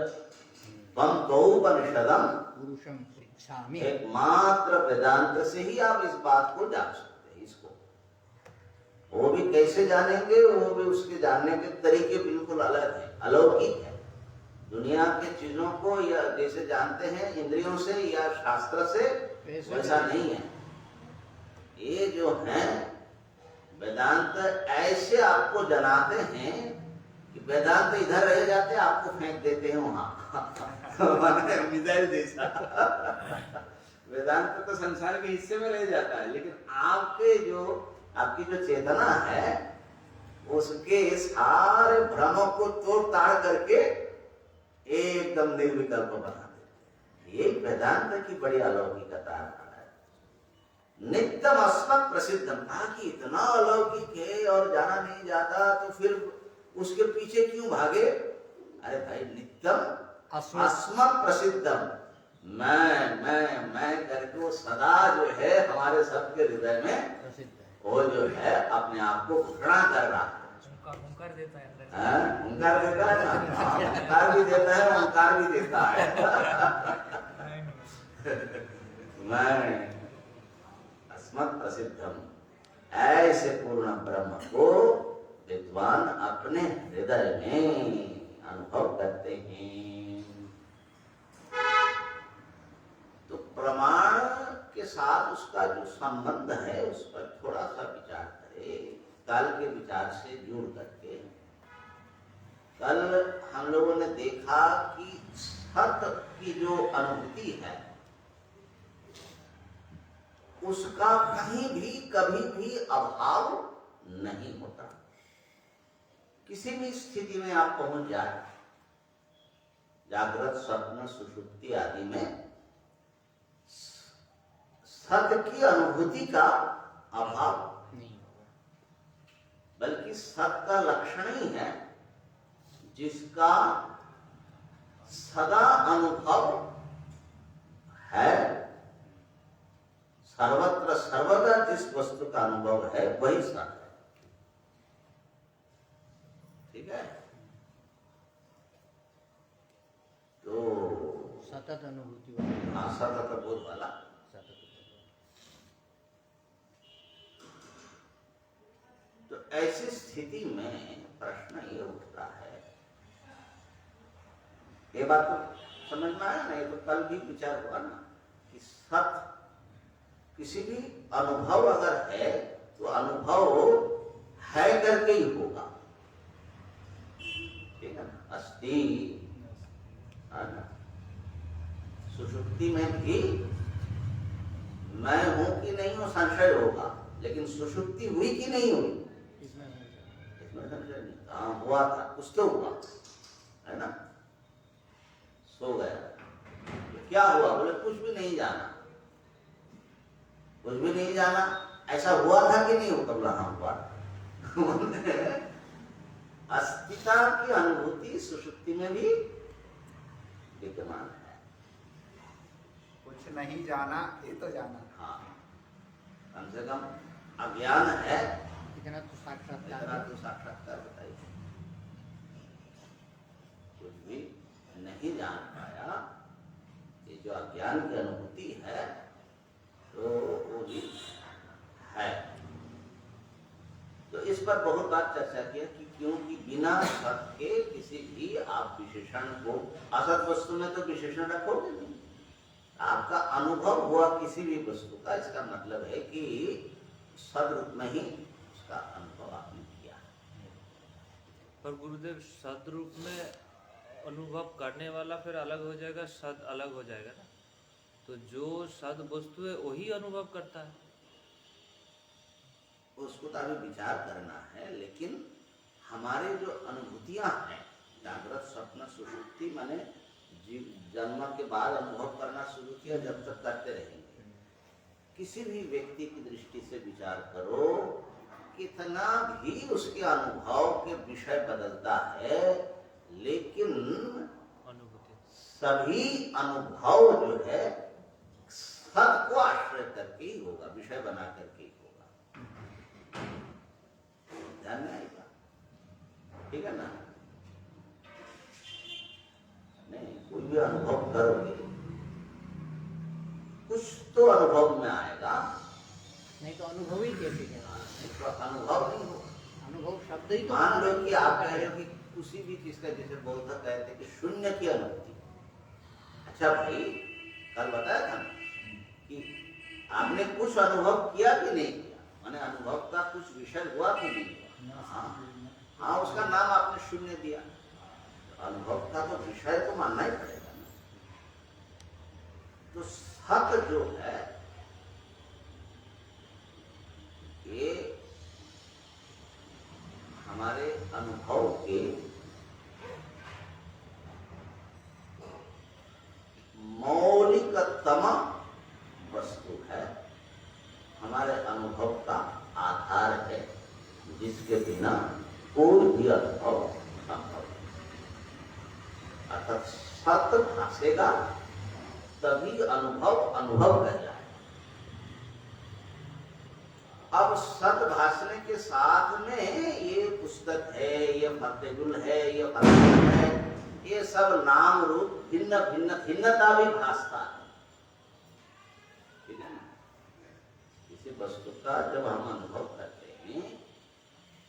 त्वं तौपनिषदम पुरुषं पृच्छामि। एकमात्र वेदांत से ही आप इस बात को जान सकते हैं। इसको वो भी कैसे जानेंगे? वो भी उसके जानने के तरीके बिल्कुल अलग है, अलौकिक है। दुनिया के चीजों को या जैसे जानते हैं इंद्रियों से या शास्त्र से, वैसा नहीं है। ये जो है वेदांत ऐसे आपको जनाते हैं कि वेदांत इधर रह जाते हैं, आपको फेंक देते हैं वहां मिसाइल जैसा। वेदांत तो संसार के हिस्से में रह जाता है, लेकिन आपकी जो चेतना है उसके सारे भ्रमों को तोड़ ताड़ करके एकदम निर्विकल्प बना देते। ये वेदांत की बड़ी अलौकिकता है। नित्यम अस्मत् प्रसिद्धम, कि इतना अलौकिक है और जाना नहीं जाता तो फिर उसके पीछे क्यों भागे? अरे भाई, नित्यम अस्मत् प्रसिद्धम, मैं करके वो सदा जो है हमारे सबके हृदय में वो जो है अपने आप को घृणा कर रहा है। ओंकार देता है, ओंकार देता है ना, ओंकार भी देता है, ओंकार भी देता है। मैं अस्मत् प्रसिद्धम, ऐसे पूर्ण ब्रह्म को विद्वान अपने हृदय में अनुभव करते हैं। तो प्रमाण के साथ उसका जो संबंध है उस पर थोड़ा सा विचार करें, कल के विचार से जुड़ करके। कल हम लोगों ने देखा कि सत की जो अनुभूति है उसका कहीं भी कभी भी अभाव नहीं होता। किसी भी स्थिति में आप पहुंच जाए, जागृत स्वप्न सुषुप्ति आदि में, सत की अनुभूति का अभाव नहीं, बल्कि सत का लक्षण ही है जिसका सदा अनुभव है। सर्वत्र सर्वदा जिस वस्तु का अनुभव है वही सत है। ठीक है। तो सतत अनुभूति वाला। हाँ, सतत बोध वाला। सतत। तो ऐसी स्थिति में प्रश्न ये उठता है, ये बात तो समझ में आया ना, ये तो कल भी विचार हुआ ना कि सत किसी भी अनुभव अगर है तो अनुभव है करके ही होगा, ठीक है ना। अस्थि सुषुप्ति में भी मैं हूं कि नहीं हूं संशय होगा, लेकिन सुषुप्ति हुई कि नहीं हुई इसमें संशय नहीं। हाँ, हुआ था, कुछ तो हुआ है ना। सो गया तो क्या हुआ, बोले कुछ भी नहीं जाना, कुछ भी नहीं जाना। ऐसा हुआ था कि नहीं होता, बोला हाँ हुआ। अस्तिता की अनुभूति सुषुप्ति में भी विद्यमान है। कुछ नहीं जाना ये तो जाना। हाँ, कम से कम अज्ञान है, इतना तो साक्षात्कार। इतना तो साक्षात्कार बताइए। कुछ भी नहीं जान पाया, ये जो अज्ञान की अनुभूति है तो वो भी है। तो इस पर बहुत बार चर्चा किया कि क्योंकि बिना सत के किसी भी आप विशेषण को, असत वस्तु में तो विशेषण रखोगे नहीं। आपका अनुभव हुआ किसी भी वस्तु का, इसका मतलब है कि सदरूप में ही उसका अनुभव आपने किया। पर गुरुदेव सदरूप में अनुभव करने वाला फिर अलग हो जाएगा, सद अलग हो जाएगा ना। तो जो सद वस्तु है वही अनुभव करता है। उसको तो अभी विचार करना है, लेकिन हमारे जो अनुभूतियां हैं, जागृत स्वप्न सुषुप्ति, माने जन्म के बाद अनुभव करना शुरू किया, जब तक करते रहेंगे। किसी भी व्यक्ति की दृष्टि से विचार करो, कितना भी उसके अनुभव के विषय बदलता है, लेकिन अनुभूति सभी अनुभव जो है सत को आश्रय करके ही होगा, विषय बना करके ही होगा। ध्यान में आएगा, ठीक है ना। नहीं, कोई भी अनुभव करोगे कुछ तो अनुभव में आएगा, नहीं तो अनुभव ही कैसे है? नहीं तो अनुभव नहीं होगा। अनुभव शब्द ही तो। मान लो कि आप कह रहे हो कि किसी भी चीज का, जैसे बौद्ध कहते हैं कि शून्य की अनुभूति। अच्छा भाई, कल बताया था कि आपने कुछ अनुभव किया कि नहीं किया, माने अनुभव का कुछ विषय हुआ कि नहीं हुआ। हाँ, उसका नाम आपने शून्य दिया। अनुभव का तो विषय तो मानना ही पड़ेगा ना। तो सत जो है ये हमारे अनुभव के मौलिकतम वस्तु है, हमारे अनुभव का आधार है, जिसके बिना कोई भी अनुभव संभव नहीं। अर्थात सत भासेगा तभी अनुभव अनुभव कहलाएगा। अब सत भाषने के साथ में ये पुस्तक है, ये फतेगुल है, ये फतेगुल है, ये सब नाम रूप भिन्न भिन्न भिन्नता भी भासता है, ठीक है ना। किसी वस्तु का जब हम अनुभव करते हैं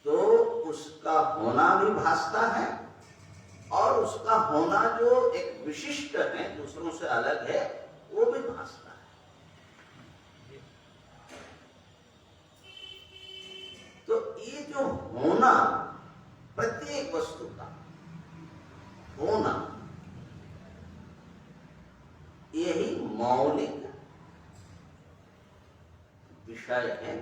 तो उसका होना भी भासता है, और उसका होना जो एक विशिष्ट है, दूसरों से अलग है, वो भी भासता है। तो ये जो होना, प्रत्येक वस्तु का होना, यही मौलिक विषय है,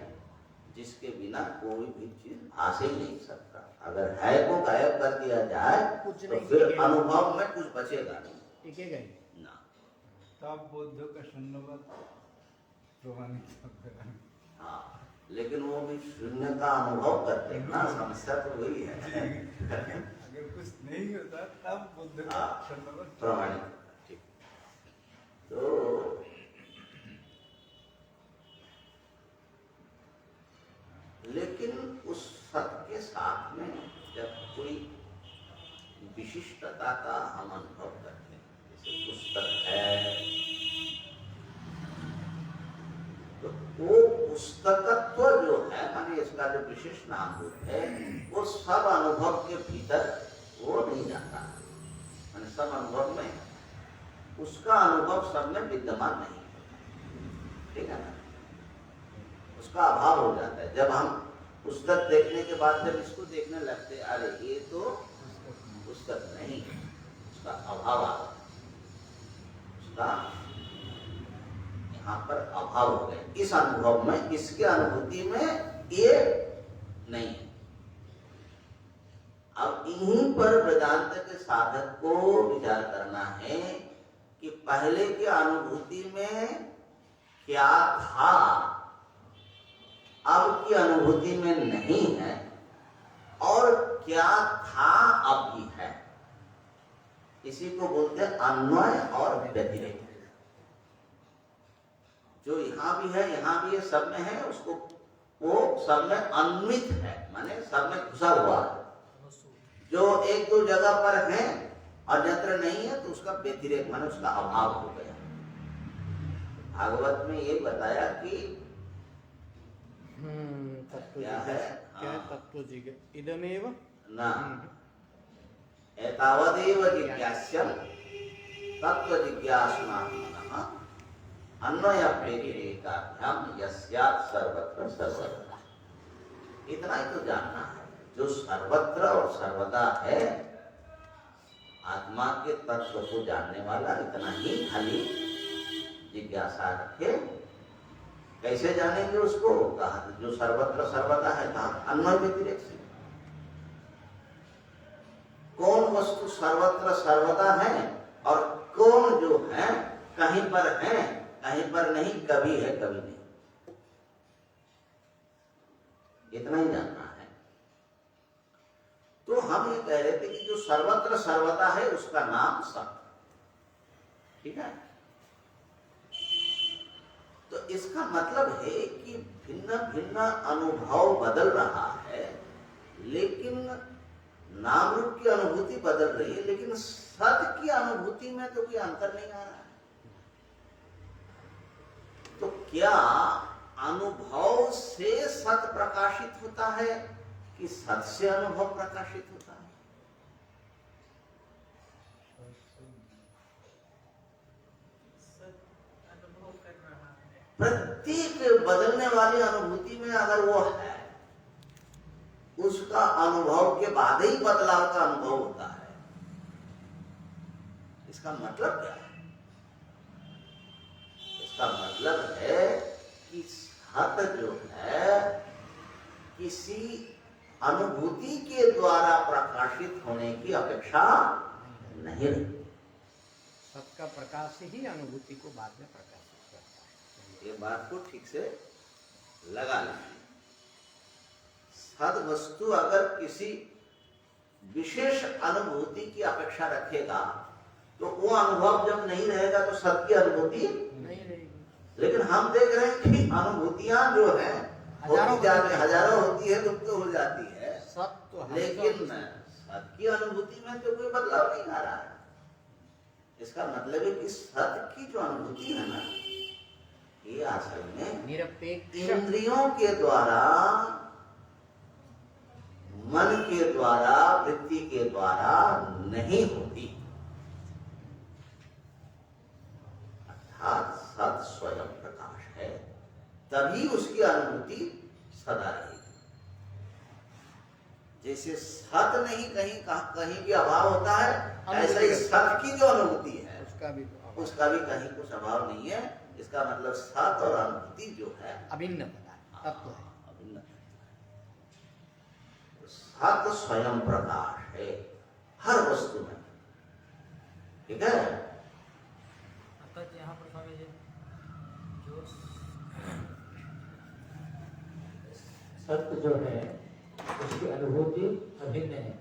जिसके बिना कोई भी चीज भास ही नहीं सकता। अगर है को गायब कर दिया जाए तो फिर अनुभव में कुछ बचेगा नहीं, टिकेगा ही ना। तब बुद्ध का शून्यवाद प्रमाणित होता है। हाँ, लेकिन वो भी शून्य का अनुभव करते हैं ना, समस्या तो वही है। अगर कुछ नहीं होता तब बुद्ध का शून्यवाद प्रमाणित, ठीक। तो लेकिन उस सत के साथ में जब कोई विशिष्टता का हम अनुभव करते हैं। जैसे पुस्तक है तो वो पुस्तकत्व जो है माने इसका जो विशेष नाम है वो सब अनुभव के भीतर वो नहीं जाता, माने सब अनुभव में उसका अनुभव सब में विद्यमान नहीं, ठीक है ना, उसका अभाव हो जाता है। जब हम पुस्तक देखने के बाद जब इसको देखने लगते अरे ये तो पुस्तक नहीं, उसका अभाव आ गया, उसका यहाँ पर अभाव हो गया। इस अनुभव में, इसके अनुभूति में ये नहीं। अब इन्हीं पर वेदांत के साधक को विचार करना है कि पहले के अनुभूति में क्या था, अब की अनुभूति में नहीं है, और क्या था अब भी है। इसी को बोलते हैं अन्वय और व्यतिरेक। जो यहाँ भी है यहाँ भी है, सब में है, उसको वो सब में अन्वित है, माने सब में घुसा हुआ है। जो एक दो जगह पर है और यंत्र नहीं है तो उसका व्यतिरेक माने उसका अभाव हो गया। भागवत में ये बताया कि क्या है, क्या तत्व इदमेव ना एतावदेव जिज्ञास्यम् तत्व जिज्ञासुनात्मनः अन्वय प्रेरिताभ्याम यस्यात् सर्वत्र सर्वदा। इतना ही तो जानना है, जो सर्वत्र और सर्वदा है आत्मा के तत्व को जानने वाला, इतना ही खाली जिज्ञासा रखे। कैसे जानेंगे उसको? कहा जो सर्वत्र सर्वदा है, कहा अन्वय व्यतिरेक से। कौन वस्तु सर्वत्र सर्वदा है और कौन जो है कहीं पर है कहीं पर नहीं, कभी है कभी नहीं, इतना ही जानना है। तो हम ये कह रहे थे कि जो सर्वत्र सर्वदा है उसका नाम सत्य, ठीक है। तो इसका मतलब है कि भिन्न भिन्न अनुभव बदल रहा है, लेकिन नाम रूप की अनुभूति बदल रही है, लेकिन सत्य की अनुभूति में तो कोई अंतर नहीं आ रहा है। तो क्या अनुभव से सत्य प्रकाशित होता है कि सत्य से अनुभव प्रकाशित होता है? अनुभव कर रहा है। प्रत्येक बदलने वाली अनुभूति में अगर वो है, उसका अनुभव के बाद ही बदलाव का अनुभव होता है। इसका मतलब क्या है? इसका मतलब है कि सत्य जो है किसी अनुभूति के द्वारा प्रकाशित होने की अपेक्षा नहीं रही। सत्य का प्रकाश ही अनुभूति को बाद में प्रकाशित करता है। ये बात को ठीक से लगा लीजिए। सद वस्तु अगर किसी विशेष अनुभूति की अपेक्षा रखेगा तो वो अनुभव जब नहीं रहेगा तो सत्य की अनुभूति नहीं रहेगी। लेकिन हम देख रहे हैं कि अनुभूतियां जो है हजारों होती है, लुप्त हो जाती है, लेकिन सत्य की अनुभूति में तो कोई बदलाव नहीं आ रहा है। इसका मतलब है कि सत्य की जो अनुभूति है ना, ये असल में निरपेक्ष इंद्रियों के द्वारा, मन के द्वारा, वृत्ति के द्वारा नहीं होती, अर्थात सत स्वयं प्रकाश है, तभी उसकी अनुभूति सदा रहेगी। जैसे सत नहीं कहीं भी अभाव होता है, ऐसा ही सत की जो अनुभूति है उसका भी कहीं कुछ अभाव नहीं है। इसका मतलब सत और अनुभूति जो है अभिन्न तत्व है। अभिन्न। सत स्वयं प्रकाश है हर वस्तु में, ठीक है। यहाँ पर स्वामी जी जो सत्य जो है उसकी अनुभूति अभिन्न है।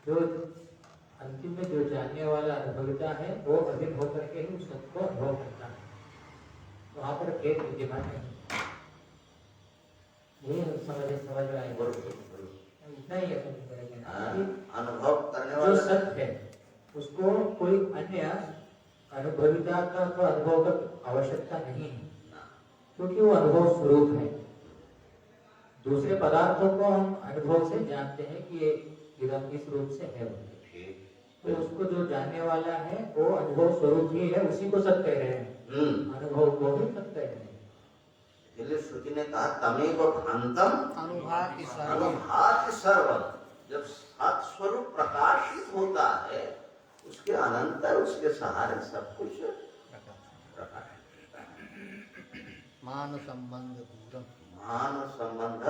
जो अंतिम में जो जानने वाला अनुभवता है वो अभिन्न होकर के ही उस सत्य को अनुभव करता है। वहाँ पर भेद विद्यमान नहीं। यही समझ में आए। इतना ही समझ करेंगे ना हाँ, कि अनुभव करने जो वाला सत्य है उसको कोई अन्य अनुभविता का तो अनुभव का आवश्यकता नहीं है, क्योंकि वो अनुभव स्वरूप है। दूसरे पदार्थों को हम अनुभव से जानते हैं कि ये इधम इस रूप से है, तो उसको जो जानने वाला है वो अनुभव स्वरूप ही है, उसी को सत्य कह रहे हैं, अनुभव को भी सत्य कह रहे हैं। इसलिए श्रुति ने कहा तमेव भान्तम अनुभाति सर्वम। अनुभाति सर्वम। जब सत स्वरूप प्रकाशित होता है उसके अनंतर उसके सहारे सब कुछ प्रकाशित। मान संबंध दूरम। मान संबंध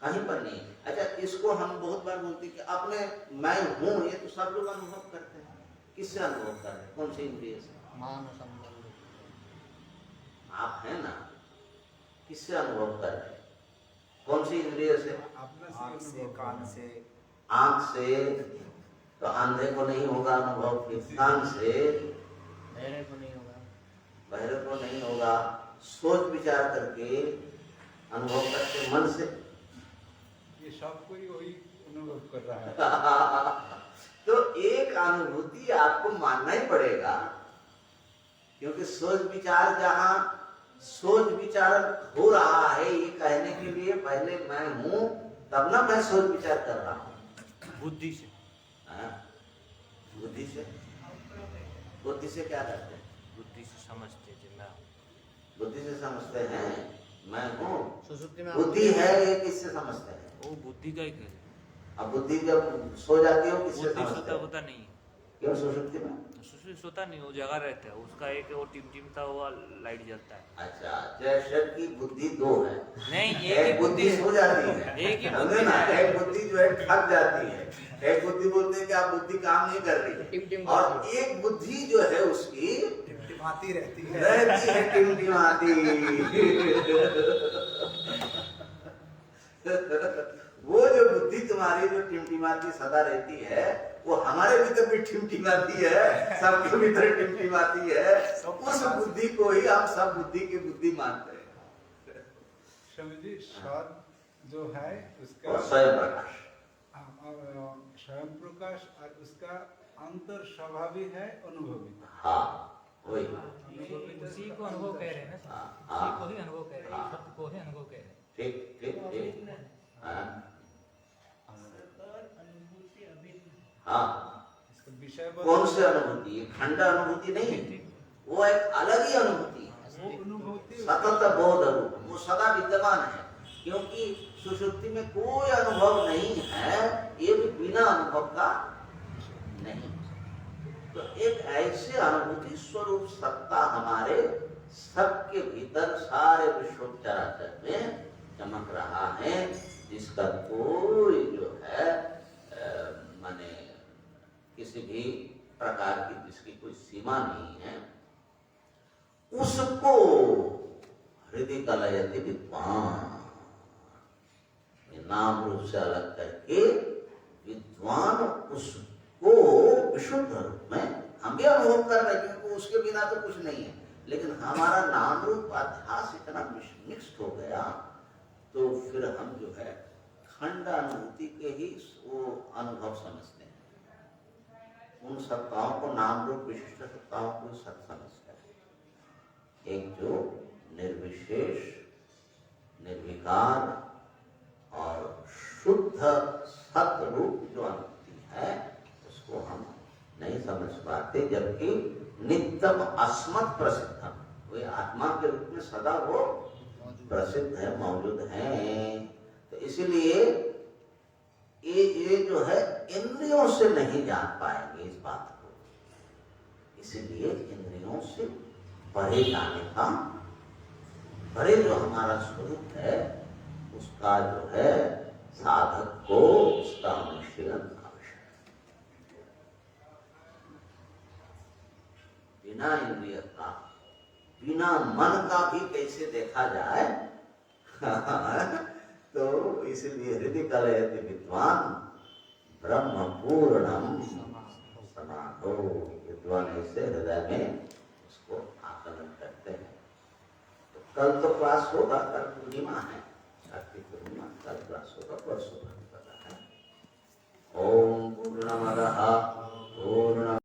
कहीं पर नहीं। अच्छा, इसको हम बहुत बार बोलते हैं कि अपने मैं हूँ, ये तो सब लोग अनुभव करते हैं। किससे अनुभव कर रहे हैं? कौन से इंद्रिय से? मान संबंध। आप हैं ना, किससे अनुभव कर रहे हैं? कौन सी इंद्रिय से? आँख से, कान से। आँख से तो अंधे को नहीं होगा अनुभव, कान से बहरे को नहीं होगा, बहरे को नहीं होगा, सोच विचार करके अनुभव करके मन से। ये सब कोई वही अनुभव कर रहा है। तो एक अनुभूति आपको मानना ही पड़ेगा, क्योंकि सोच विचार जहाँ सोच विचार हो रहा है ये कहने के लिए पहले मैं हूँ, तब ना मैं सोच विचार कर रहा हूँ। बुद्धि से। बुद्धि से? बुद्धि से क्या करते हैं? बुद्धि से समझते हैं मैं हूँ। बुद्धि से समझते हैं मैं हूँ। सुसुप्ति में बुद्धि है ये किससे समझते हैं? वो बुद्धि का ही खेल है। अब बुद्धि जब सो जाती है वो किससे बुद्धि समझते सोता हैं? होता नहीं है। क्यों सुषुप्ति में? सुश्री सोता नहीं, वो जगह रहता है, उसका एक वो टिमटिमता हुआ लाइट जलता है। अच्छा, जैसे की बुद्धि दो है। नहीं, एक बुद्धि सो जाती है, एक ही समझे बुद्धि ना? है। एक बुद्धि जो है थक जाती है, एक बुद्धि बोलते हैं कि आप बुद्धि काम नहीं कर रही है, टिमटिम और एक बुद्धि जो है उसकी टिमटिमाती रहती है। रहती है टिमटिमाती। वो जो बुद्धि तुम्हारी जो टिमटिमाती सदा रहती है, वो हमारे भीतर भी टिमटिमाती है, सबके भीतर टिमटिमाती है। उस बुद्धि को ही हम सब बुद्धि की बुद्धि मानते हैं। समझिए, सद जो है उसका और स्वयं प्रकाश, स्वयं प्रकाश और उसका अंतर स्वभावी है अनुभवी। हाँ वही। उसी को अनुभव कह रहे हैं ना, हाँ, उसी को ही अनुभव कह रहे हैं, सत्य को ही अनुभव कह रहे हैं। ठीक ठीक ठीक। हाँ हाँ। इसका विषय कौन सी अनुभूति? ये खंड अनुभूति नहीं, वो एक अलग ही अनुभूति है। वो अनुभूति सतत बोध रूप, वो सदा विद्यमान है, क्योंकि सुषुप्ति में कोई अनुभव नहीं है, ये भी बिना अनुभव का नहीं। तो एक ऐसे अनुभूति स्वरूप सत्ता हमारे सबके भीतर सारे विश्व चराचर में चमक रहा है, जिसका कोई जो है माने किसी भी प्रकार की जिसकी कोई सीमा नहीं है, उसको हृदय कलयति विद्वान, ये नाम रूप से अलग करके विद्वान उसको विशुद्ध रूप में हम भी अनुभव कर रहे हैं, क्योंकि उसके बिना तो कुछ नहीं है, लेकिन हमारा नाम रूप अध्यास इतना मिक्स्ड हो गया, तो फिर हम जो है खंड अनुभूति के ही वो अनुभव समझते हैं। उन सत्ताओं को, नाम रूप विशिष्ट सत्ताओं को सत समझते हैं। एक जो निर्विशेष, निर्विकार और शुद्ध सत रूप जो अनुभूति है, उसको हम नहीं समझ पाते, जबकि नित्यम अस्मत् प्रसिद्धम, वे आत्मा के रूप में सदा वो प्रसिद्ध है, मौजूद है। तो इसलिए ये जो है इंद्रियों से नहीं जान पाएंगे इस बात को, इसलिए इंद्रियों से परे जाने का, परे जो हमारा स्वरूप है उसका जो है साधक को उसका अनुशीलन आवश्यक है। बिना इंद्रिय का, बिना मन का भी कैसे देखा जाए तो इसलिए हृदय कलयति विद्वान ब्रह्म पूर्णम समाधो, विद्वान ऐसे हृदय में उसको आकलन करते हैं। तो कल तो क्लास होगा, कल पूर्णिमा है, कार्तिक पूर्णिमा, कल क्लास होगा, परसों पता है। ओम पूर्णमदः पूर्ण